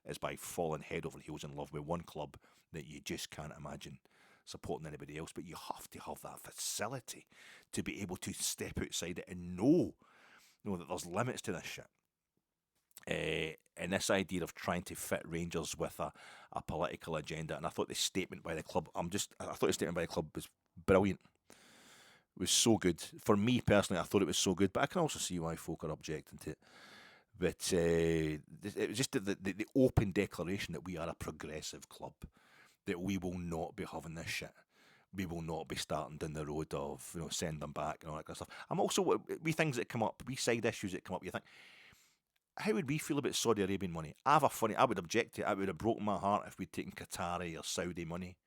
is by falling head over heels in love with one club that you just can't imagine supporting anybody else. But you have to have that facility to be able to step outside it and know that there's limits to this shit. And this idea of trying to fit Rangers with a political agenda, and I thought the statement by the club, was brilliant. It was so good. For me personally, I thought it was so good, but I can also see why folk are objecting to it. But it was just the open declaration that we are a progressive club, that we will not be having this shit. We will not be starting down the road of send them back and all that kind of stuff. I'm also, we things that come up, we side issues that come up, you think, how would we feel about Saudi Arabian money? I would object to it. I would have broken my heart if we'd taken Qatari or Saudi money.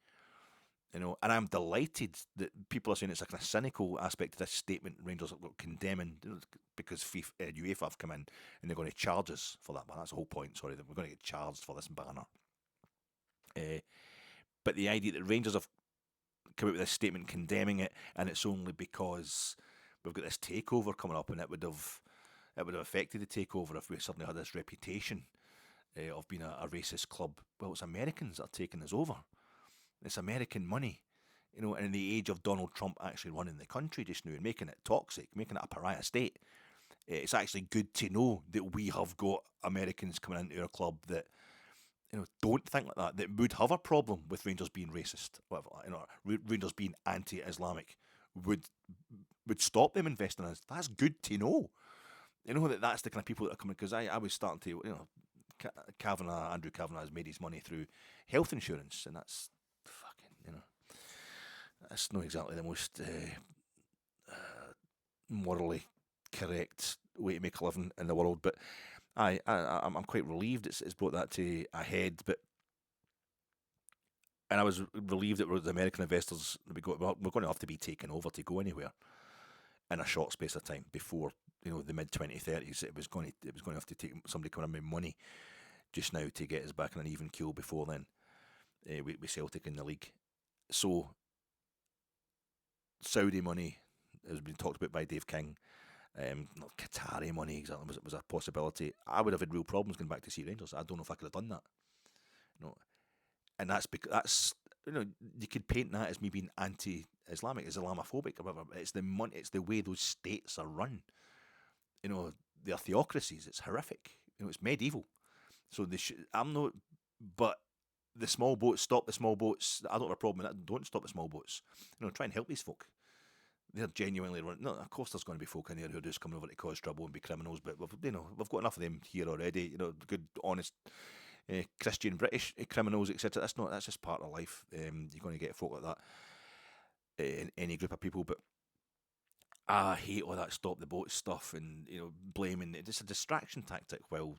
And I'm delighted that people are saying it's a kind of cynical aspect to this statement Rangers are condemning, because UEFA have come in and they're going to charge us for that. But that's the whole point, sorry, that we're going to get charged for this banner. But the idea that Rangers have come out with this statement condemning it, and it's only because we've got this takeover coming up, and it would have affected the takeover if we suddenly had this reputation of being a racist club. Well, it's Americans that are taking us over. It's American money, and in the age of Donald Trump actually running the country just now and making it toxic, making it a pariah state, it's actually good to know that we have got Americans coming into our club that don't think like that would have a problem with Rangers being racist, whatever, Rangers being anti-Islamic would stop them investing in us. That's good to know. That's the kind of people that are coming, because I was starting to, Andrew Kavanagh has made his money through health insurance, and that's fucking, that's not exactly the most morally correct way to make a living in the world, but I'm quite relieved it's brought that to a head. And I was relieved that the American investors we're going to have to be taken over to go anywhere. in a short space of time before the mid 2030s. It was going to have to take somebody coming in with money just now to get us back on an even keel before then. With Celtic in the league, so Saudi money has been talked about by Dave King. Not Qatari money exactly was a possibility. I would have had real problems going back to see Rangers. I don't know if I could have done that. And that's because you could paint that as me being anti-Islamic, Islamophobic, or whatever. It's the money. It's the way those states are run. They're theocracies. It's horrific. It's medieval. So I'm not, but the small boats, stop the small boats. I don't have a problem with that. Don't stop the small boats. Try and help these folk. They're genuinely running. No, of course there's going to be folk in there who are just coming over to cause trouble and be criminals, but we've got enough of them here already. Good, honest, Christian British criminals, etc. That's just part of life. You're going to get folk like that in any group of people, but I hate all that stop the boat stuff and blaming. It's a distraction tactic while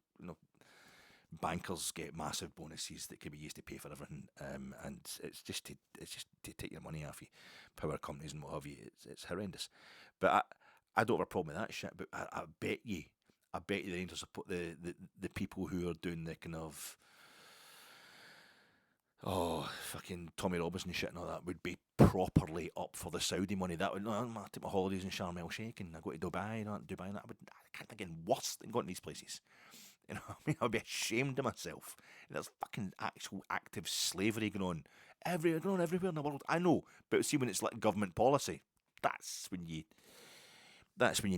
bankers get massive bonuses that can be used to pay for everything, and it's just to take your money off you, power companies and what have you. It's horrendous, but I don't have a problem with that shit. But I bet you the Rangers support the people who are doing the kind of fucking Tommy Robinson shit and all that would be properly up for the Saudi money. That would I take my holidays in Sharm el Sheikh and I go to Dubai and I can't think of worse than going to these places. I'd be ashamed of myself. There's fucking actual active slavery going on everywhere in the world. I know, but see when it's like government policy, that's when you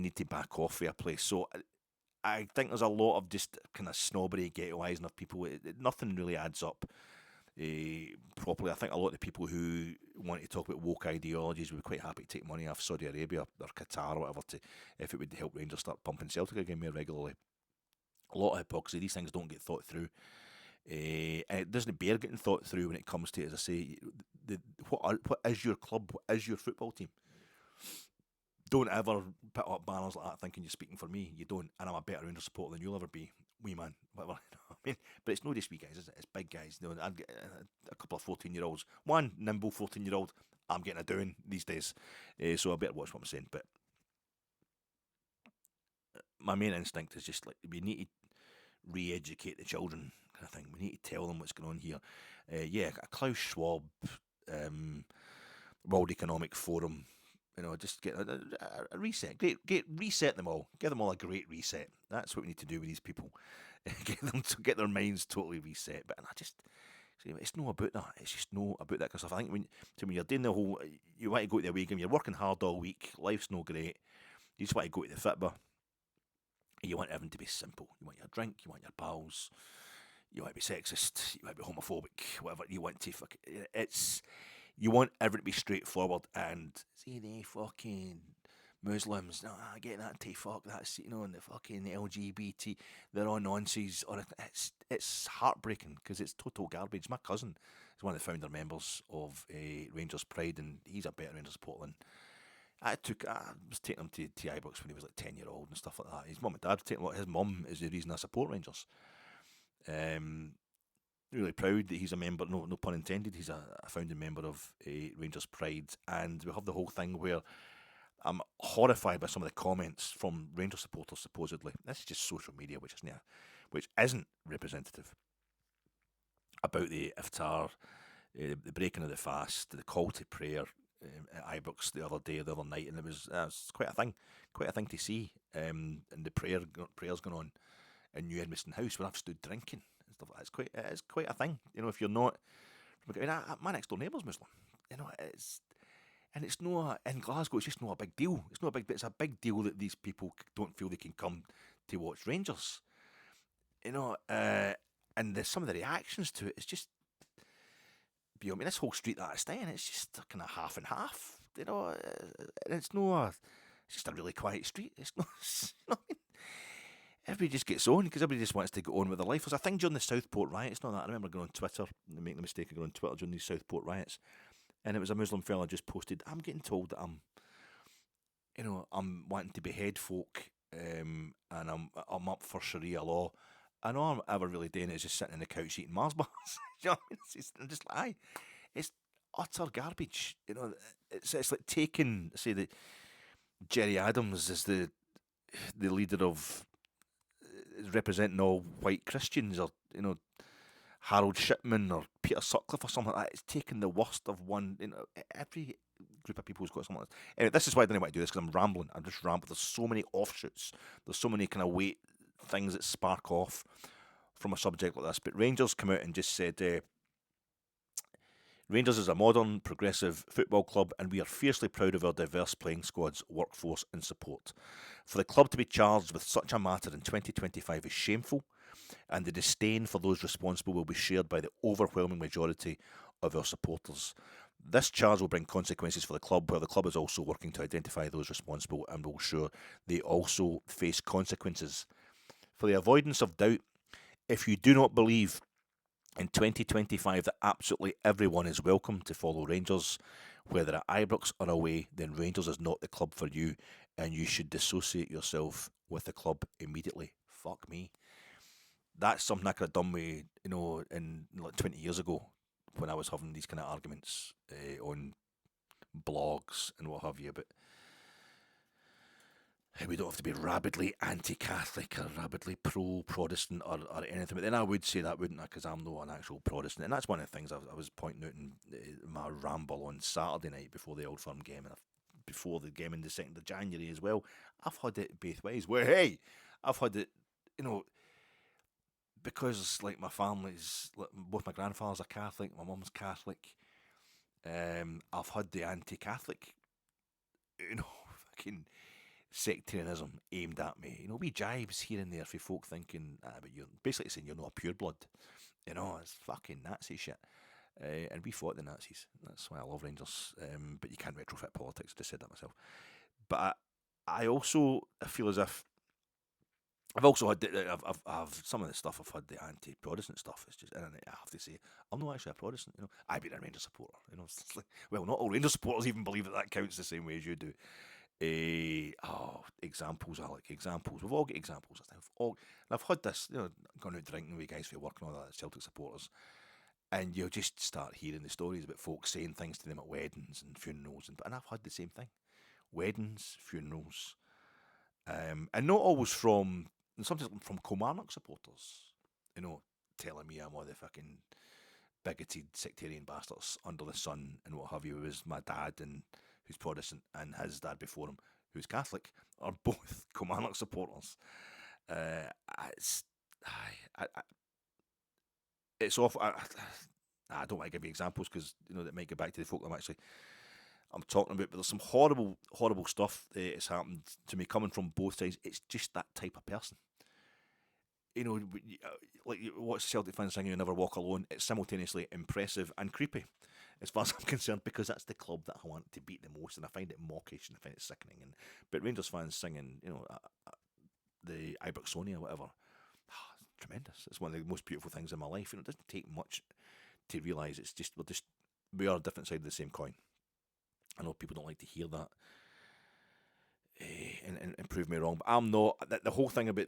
need to back off for a place. So I think there's a lot of just kind of snobbery, ghettoising of people. Nothing really adds up properly. I think a lot of the people who want to talk about woke ideologies would be quite happy to take money off Saudi Arabia or Qatar or whatever if it would help Rangers start pumping Celtic again more regularly. A lot of hypocrisy. These things don't get thought through. And it doesn't bear getting thought through when it comes to, as I say, what is your club? What is your football team? Don't ever put up banners like that thinking you're speaking for me. You don't. And I'm a better Rangers supporter than you'll ever be. Wee man. Whatever. But it's not just wee guys, is it? It's big guys. I'd get a couple of 14-year-olds. One nimble 14-year-old. I'm getting a doing these days. So I better watch what I'm saying. But my main instinct is just like we need to re-educate the children kind of thing. We need to tell them what's going on here. A Klaus Schwab, World Economic Forum, just get a reset. Great, reset them all. Give them all a great reset. That's what we need to do with these people. Get them to get their minds totally reset. But it's not about that. It's just not about that kind of stuff. I think when you're doing the whole, you want to go to the away game, you're working hard all week, life's no great. You just want to go to the fitba. You want everything to be simple. You want your drink, you want your pals, you want to be sexist, you want to be homophobic, whatever you want to. You want everything to be straightforward and see the fucking Muslims. No, I get that. Fuck that's and the fucking LGBT. They're all nonsense. Or it's heartbreaking because it's total garbage. My cousin is one of the founder members of Rangers Pride, and he's a better Rangers supporter than. I was taking him to Ibrox when he was like 10-year-old and stuff like that. His mum and dad were taking his mum is the reason I support Rangers. Really proud that he's a member, no pun intended, he's a founding member of Rangers Pride, and we have the whole thing where I'm horrified by some of the comments from Rangers supporters supposedly. This is just social media, which isn't representative, about the Iftar, the breaking of the fast, the call to prayer, at Ibrox the other night, and it was quite a thing to see. And the prayers going on in New Edmiston House when I've stood drinking and stuff. It is quite a thing. If you're not, my next door neighbour's Muslim. It's not in Glasgow. It's just not a big deal. It's not a big. It's a big deal that these people don't feel they can come to watch Rangers. And some of the reactions to it is just. This whole street that I stay in, it's just kind of half and half, and it's just a really quiet street. It's not, everybody just gets on because everybody just wants to go on with their life. There's a thing during the Southport riots, not that. I remember going on Twitter and making the mistake of going on Twitter during these Southport riots, and it was a Muslim fella just posted, I'm getting told that I'm wanting to behead folk, and I'm up for Sharia law. And all I'm ever really doing is just sitting on the couch eating Mars bars. I'm just like, aye, it's utter garbage. It's like taking, say, Jerry Adams is the leader of representing all white Christians, or Harold Shipman or Peter Sutcliffe or something like that. It's taken the worst of one. Every group of people has got something like this. Anyway, this is why I didn't want to do this, because I'm rambling. I'm just rambling. There's so many offshoots. There's so many kind of weight things that spark off from a subject like this. But Rangers come out and just said, Rangers is a modern, progressive football club, and we are fiercely proud of our diverse playing squads, workforce, and support. For the club to be charged with such a matter in 2025 is shameful, and the disdain for those responsible will be shared by the overwhelming majority of our supporters. This charge will bring consequences for the club, where the club is also working to identify those responsible and will ensure they also face consequences. For the avoidance of doubt, if you do not believe in 2025 that absolutely everyone is welcome to follow Rangers, whether at Ibrox or away, then Rangers is not the club for you, and you should dissociate yourself with the club immediately. Fuck me. That's something I could have done with, in like 20 years ago, when I was having these kind of arguments on blogs and what have you. But we don't have to be rabidly anti-Catholic or rabidly pro-Protestant or anything. But then I would say that, wouldn't I? Because I'm not an actual Protestant. And that's one of the things I was pointing out in my ramble on Saturday night before the Old Firm game, and before the game in the 2nd of January as well. I've had it both ways. Well, hey, I've had it, because like my family's, like, both my grandfathers are Catholic, my mum's Catholic. I've had the anti-Catholic, fucking sectarianism aimed at me. We jibes here and there for folk thinking, but you're basically saying you're not a pureblood. It's fucking Nazi shit. And we fought the Nazis. That's why I love Rangers. But you can't retrofit politics. I just said that myself. But I also feel as if I've also had I've some of the stuff I've had the anti-Protestant stuff. It's just, and I have to say, I'm not actually a Protestant. I've been a Rangers supporter. It's like, well, not all Rangers supporters even believe that counts the same way as you do. Examples, Alec. Examples. We've all got examples. And I've had this, gone out drinking with guys for work and all that, Celtic supporters, and you'll just start hearing the stories about folks saying things to them at weddings and funerals, and I've had the same thing. Weddings, funerals, and not always from, and sometimes from Kilmarnock supporters, telling me I'm one of the fucking bigoted sectarian bastards under the sun and what have you. It was my dad, and who's Protestant, and his dad before him, who's Catholic, are both Kilmarnock supporters. It's it's awful. I don't want to give you examples because that might get back to the folk I'm talking about. But there's some horrible, horrible stuff that's happened to me coming from both sides. It's just that type of person. Like watch Celtic fans singing "You Never Walk Alone." It's simultaneously impressive and creepy, as far as I'm concerned, because that's the club that I want to beat the most, and I find it mawkish and I find it sickening. But Rangers fans singing, the Ibroxonia or whatever, tremendous. It's one of the most beautiful things in my life. It doesn't take much to realise it's just we are a different side of the same coin. I know people don't like to hear that, and prove me wrong, but I'm not. The whole thing about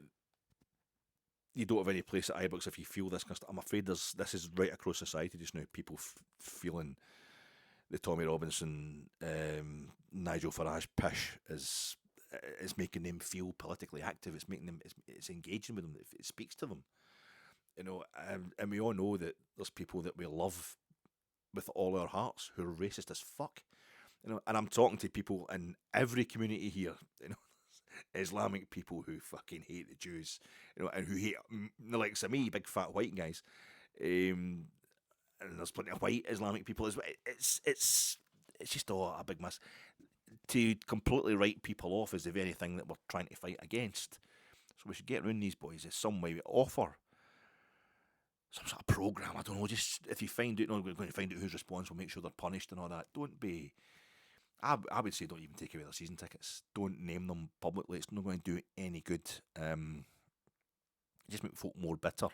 you don't have any place at Ibrox if you feel this kind of stuff. I'm afraid this is right across society just now. People feeling the Tommy Robinson, Nigel Farage pish is making them feel politically active. It's making them. It's engaging with them. It speaks to them. And we all know that there's people that we love with all our hearts who are racist as fuck. And I'm talking to people in every community here. Islamic people who fucking hate the Jews, and who hate the likes of me, big fat white guys. And there's plenty of white Islamic people as well. It's just all a big mess. To completely write people off is the very thing that we're trying to fight against. So we should get around these boys in some way. We offer some sort of programme. I don't know. Just if you find out, we're going to find out who's responsible, make sure they're punished and all that. Don't be. I would say don't even take away their season tickets. Don't name them publicly. It's not going to do any good. Just make folk more bitter.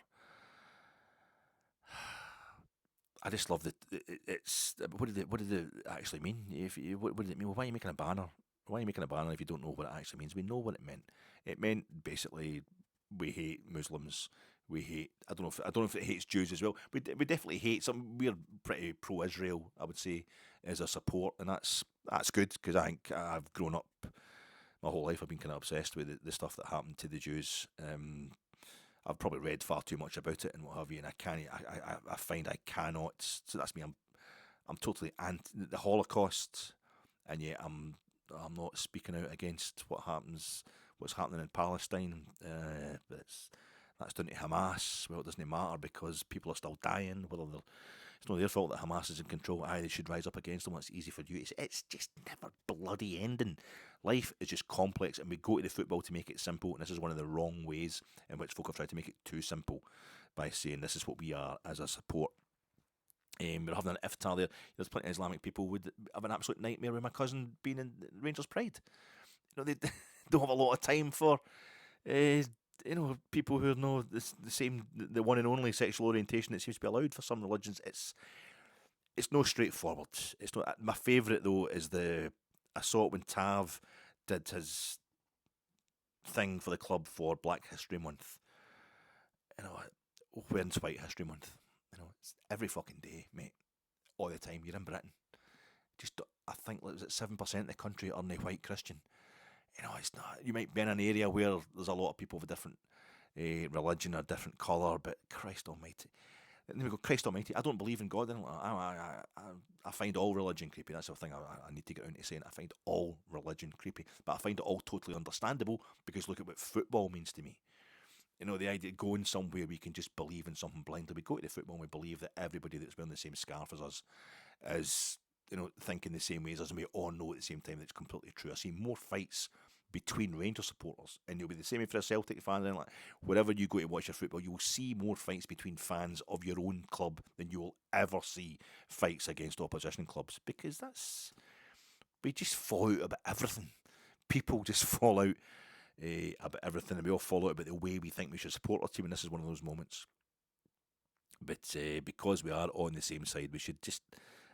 I just love that it's. What did it actually mean? What did it mean? Well, why are you making a banner? Why are you making a banner if you don't know what it actually means? We know what it meant. It meant basically we hate Muslims. We hate. I don't know if it hates Jews as well. We definitely hate some. We're pretty pro-Israel, I would say, as a support, and that's good because I think I've grown up my whole life I've been kind of obsessed with the stuff that happened to the Jews. I've probably read far too much about it and what have you, and I find I cannot. So that's me. I'm totally anti the Holocaust, and yet I'm not speaking out against what's happening in Palestine. But that's down to Hamas. Well, it doesn't matter because people are still dying. It's not their fault that Hamas is in control. Aye, they should rise up against them. It's easy for you. It's just never bloody ending. Life is just complex, and we go to the football to make it simple. And this is one of the wrong ways in which folk have tried to make it too simple by saying this is what we are as a support. We're having an iftar there. There's plenty of Islamic people would have an absolute nightmare with my cousin being in Rangers Pride. They don't have a lot of time for people who know the one and only sexual orientation that seems to be allowed for some religions. It's no straightforward. It's not. My favourite though is I saw it when Tav did his thing for the club for Black History Month. When's White History Month? It's every fucking day, mate. All the time. You're in Britain. I think was it 7% of the country are white Christian. It's not. You might be in an area where there's a lot of people of a different religion or different colour, but Christ Almighty. And then we go, Christ Almighty. I don't believe in God. I find all religion creepy. That's the thing I need to get around to saying. I find all religion creepy, but I find it all totally understandable because look at what football means to me. The idea of going somewhere we can just believe in something blindly. We go to the football and we believe that everybody that's wearing the same scarf as us is, thinking the same way as us, and we all know at the same time that it's completely true. I see more fights between Rangers supporters, and it'll be the same for a Celtic fan. And wherever you go to watch your football, you will see more fights between fans of your own club than you will ever see fights against opposition clubs, because we just fall out about everything. People just fall out about everything, and we all fall out about the way we think we should support our team, and this is one of those moments. But because we are on the same side, we should just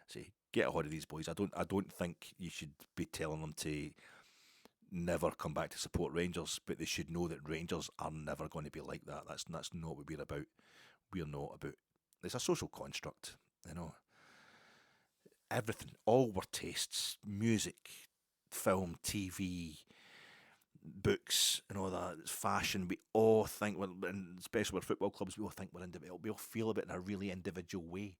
say, get a hold of these boys. I don't think you should be telling them to never come back to support Rangers, but they should know that Rangers are never going to be like that. That's not what we're about. We're not about. It's a social construct, Everything, all our tastes, music, film, TV, books, and all that. It's fashion. We all think, and especially with football clubs, we all think we're individual. We all feel a bit in a really individual way.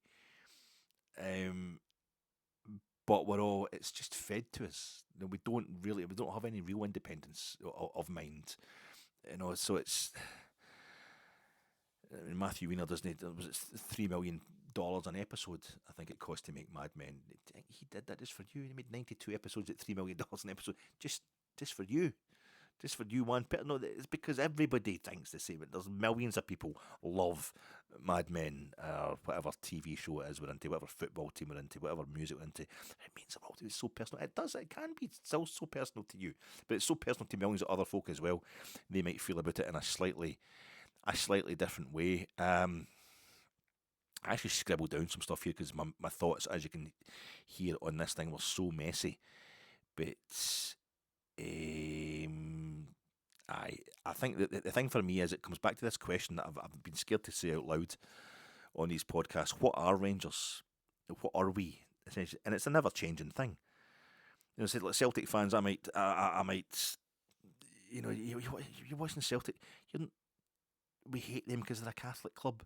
But it's just fed to us. We don't have any real independence of mind. So it's. Matthew Weiner doesn't. Was it $3 million an episode? I think it cost to make Mad Men. He did that just for you. He made 92 episodes at $3 million an episode, just for you. Just for you, one person. No, it's because everybody thinks the same. There's millions of people love Mad Men, or whatever TV show it is we're into, whatever football team we're into, whatever music we're into. It means a lot to be so personal. It does. It can be still so personal to you, but it's so personal to millions of other folk as well. They might feel about it in a slightly different way. I actually scribbled down some stuff here because my thoughts, as you can hear on this thing, were so messy. But I think that the thing for me is it comes back to this question that I've been scared to say out loud on these podcasts. What are Rangers? What are we? Essentially? And it's a never-changing thing. Say like Celtic fans, I might, you're watching Celtic. We hate them because they're a Catholic club.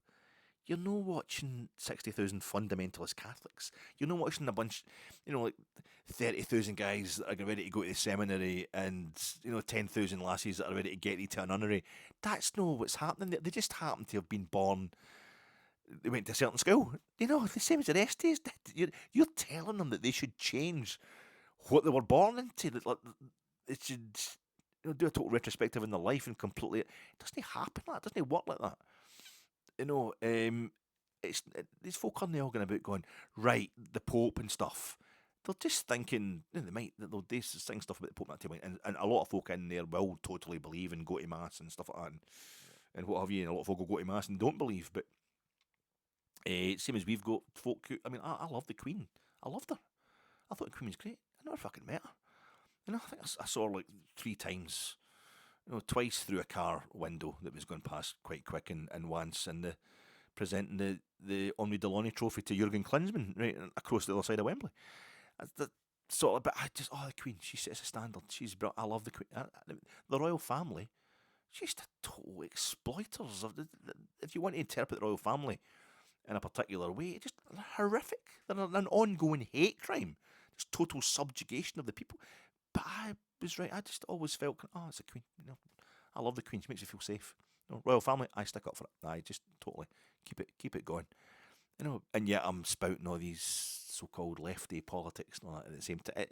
You're not watching 60,000 fundamentalist Catholics. You're not watching a bunch, like 30,000 guys that are ready to go to the seminary and, 10,000 lassies that are ready to get into a nunnery. That's not what's happening. They just happen to have been born. They went to a certain school. The same as the rest of us did. You're telling them that they should change what they were born into. It should do a total retrospective in their life and completely. It doesn't happen like that. It doesn't work like that. These folk aren't all going about going, right, the Pope and stuff. They're just thinking, they'll sing stuff about the Pope and a lot of folk in there will totally believe and go to Mass and stuff like that and what have you, and a lot of folk will go to Mass and don't believe, but same as we've got folk who, I love the Queen. I loved her. I thought the Queen was great. I never fucking met her. I think I saw her like 3 times. Twice through a car window that was going past quite quick, and once in presenting the Henri Deloney Trophy to Jurgen Klinsmann right across the other side of Wembley. sort of, but I just, oh, the Queen, she sets a standard. She's brilliant. I love the Queen. The royal family, she's just total exploiters. If you want to interpret the royal family in a particular way, just horrific. They're an ongoing hate crime. Just total subjugation of the people. But I was right. I just always felt, oh, it's a Queen. I love the Queen. She makes me feel safe. Royal family, I stick up for it. I just totally keep it going. And yet I'm spouting all these so-called lefty politics and all that at the same time.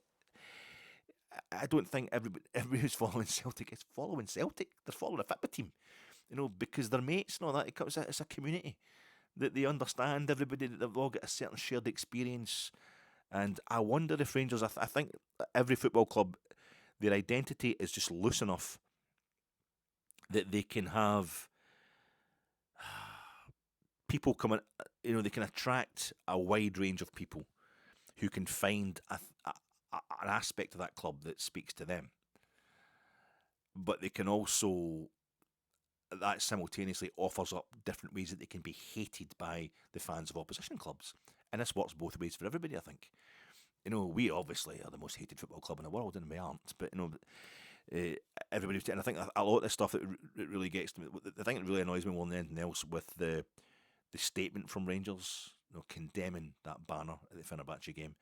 I don't think everybody who's following Celtic is following Celtic. They're following a football team, because they're mates and all that. It's a community that they understand everybody. That they've all got a certain shared experience. And I wonder if Rangers. I think every football club, their identity is just loose enough that they can have people coming. They can attract a wide range of people who can find an aspect of that club that speaks to them. But they can also, that simultaneously offers up different ways that they can be hated by the fans of opposition clubs. And this works both ways for everybody, I think. We obviously are the most hated football club in the world, and we aren't. But, everybody, and I think a lot of the stuff that really gets to me, the thing that really annoys me more than anything else with the statement from Rangers, condemning that banner at the Fenerbahce game,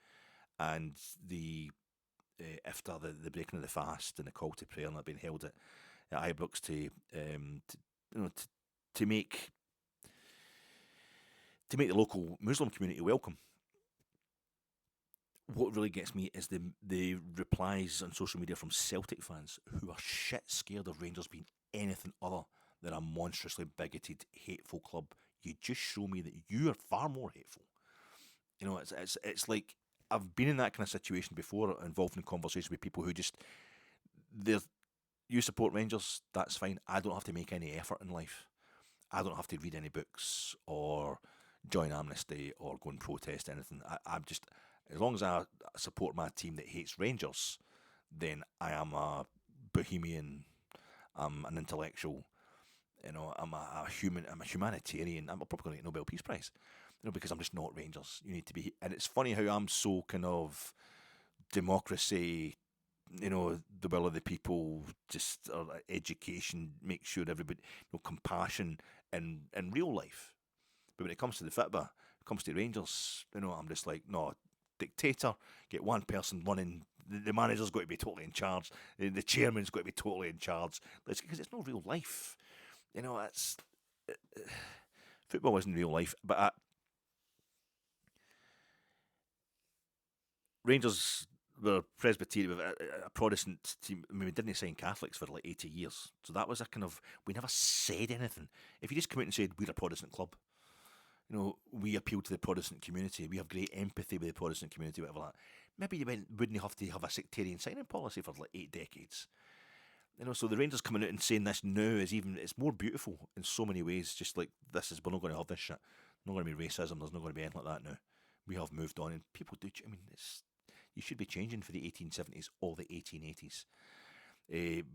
and the Iftar, the breaking of the fast, and the call to prayer, and that being held at Ibrox to make the local Muslim community welcome. What really gets me is the replies on social media from Celtic fans who are shit scared of Rangers being anything other than a monstrously bigoted, hateful club. You just show me that you are far more hateful. It's like I've been in that kind of situation before, involved in conversations with people who just you support Rangers, that's fine. I don't have to make any effort in life. I don't have to read any books or join Amnesty or go and protest anything. I'm just, as long as I support my team that hates Rangers, then I am a bohemian. I'm an intellectual. I'm a human. I'm a humanitarian. I'm probably going to get a Nobel Peace Prize. Because I'm just not Rangers. You need to be, and it's funny how I'm so kind of democracy. The will of the people, just education, make sure everybody, compassion in real life. But when it comes to the football, it comes to Rangers, I'm just like, no, dictator, get one person running, the manager's got to be totally in charge, the chairman's got to be totally in charge, because it's not real life. It's football isn't real life, but Rangers were Presbyterian, a Protestant team. I mean, we didn't sign Catholics for like 80 years. So that was a kind of, we never said anything. If you just come out and said, we're a Protestant club, we appeal to the Protestant community, we have great empathy with the Protestant community, whatever that, maybe you wouldn't have to have a sectarian signing policy for like 8 decades. So the Rangers coming out and saying this now it's more beautiful in so many ways. Just like, we're not going to have this shit. Not going to be racism, there's not going to be anything like that now. We have moved on, and people do, you should be changing for the 1870s or the 1880s.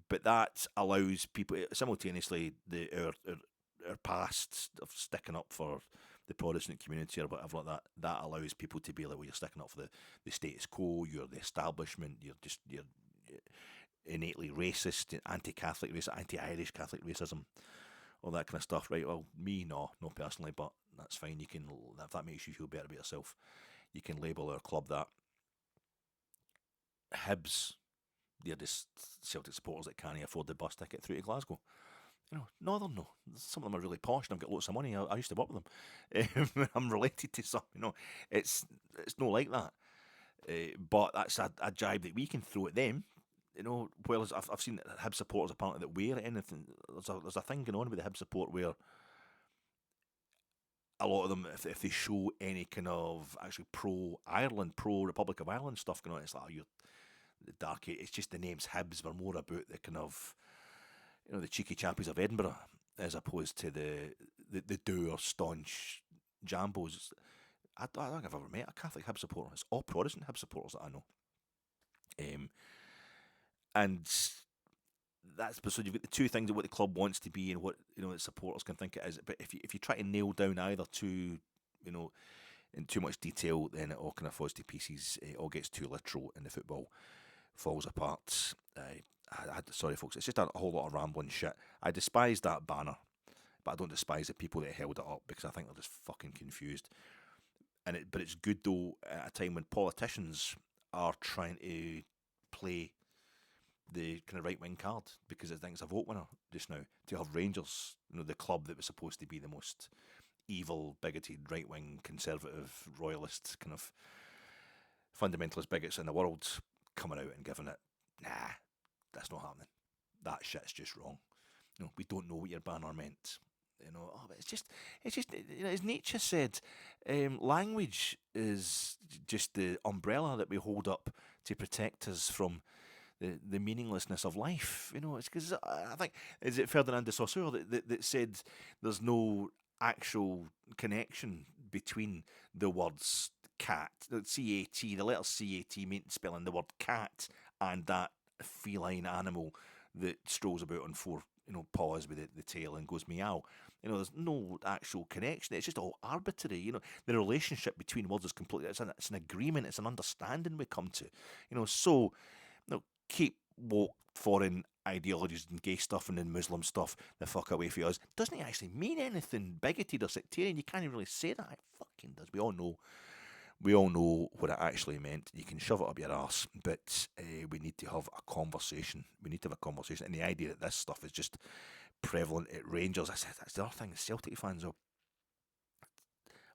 But that allows people, simultaneously, our past of sticking up for the Protestant community or whatever like that allows people to be like, well, you're sticking up for the status quo, you're the establishment, you're innately racist, anti-Catholic racism, anti-Irish Catholic racism, all that kind of stuff, right? Well, me, no personally, but that's fine. You can, if that makes you feel better about yourself, you can label our club that. Hibs, they're just Celtic supporters that can't afford the bus ticket through to Glasgow. Northern, no. Some of them are really posh and I've got lots of money. I used to work with them. I'm related to some, It's not like that. But that's a jibe that we can throw at them. Whereas I've seen Hibs supporters apparently that wear anything. There's a thing going on with the Hibs support where a lot of them, if they show any kind of actually pro-Ireland, pro-Republic of Ireland stuff going on, it's like, you're the dark. It's just the names Hibs were more about the kind of, the cheeky champions of Edinburgh, as opposed to the dour, staunch Jambos. I don't think I've ever met a Catholic Hibs supporter. It's all Protestant Hibs supporters that I know. And that's, so you've got the two things of what the club wants to be and what the supporters can think it is. But if you try to nail down either two, in too much detail, then it all kind of falls to pieces. It all gets too literal, and the football falls apart. Sorry, folks, it's just a whole lot of rambling shit. I despise that banner, but I don't despise the people that held it up because I think they're just fucking confused. But it's good though at a time when politicians are trying to play the kind of right wing card because it thinks a vote winner just now to have Rangers, the club that was supposed to be the most evil, bigoted, right wing, conservative, royalist kind of fundamentalist bigots in the world, coming out and giving it, nah, that's not happening. That shit's just wrong. We don't know what your banner meant. But it's just, as Nietzsche said, language is just the umbrella that we hold up to protect us from the meaninglessness of life. It's because I think, is it Ferdinand de Saussure that said there's no actual connection between the words cat, C-A-T, the letter C-A-T spelling the word cat, and that feline animal that strolls about on four paws with the tail and goes meow. There's no actual connection. It's just all arbitrary. The relationship between words is completely. It's an agreement. It's an understanding we come to. So keep woke foreign ideologies and gay stuff and then Muslim stuff the fuck away from us. Doesn't it actually mean anything bigoted or sectarian? You can't even really say that. It fucking does. We all know what it actually meant. You can shove it up your arse, but we need to have a conversation. And the idea that this stuff is just prevalent at Rangers, that's the other thing. Celtic fans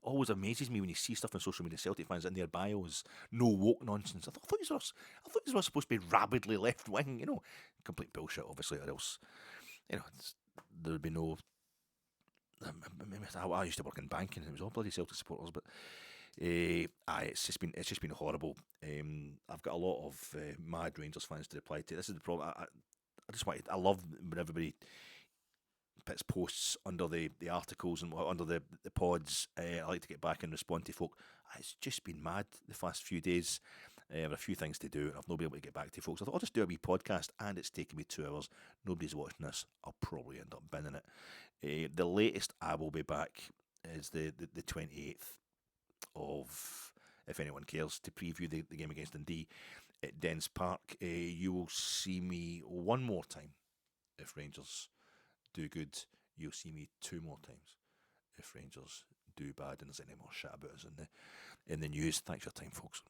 always amazes me when you see stuff on social media. Celtic fans in their bios, no woke nonsense. I thought these were supposed to be rabidly left wing. Complete bullshit, obviously, or else there would be no. I used to work in banking, and it was all bloody Celtic supporters, but. It's just been horrible. I've got a lot of mad Rangers fans to reply to. This is the problem. I love when everybody puts posts under the articles and under the pods. I like to get back and respond to folk. It's just been mad the last few days. I have a few things to do, and I've not been able to get back to folks. I thought I'll just do a wee podcast, and it's taken me 2 hours. Nobody's watching this. I'll probably end up binning it. The latest I will be back is the 28th. Of, if anyone cares, to preview the game against Dundee at Dens Park. You will see me one more time if Rangers do good. You'll see me 2 more times if Rangers do bad and there's any more shit about us in the news. Thanks for your time, folks.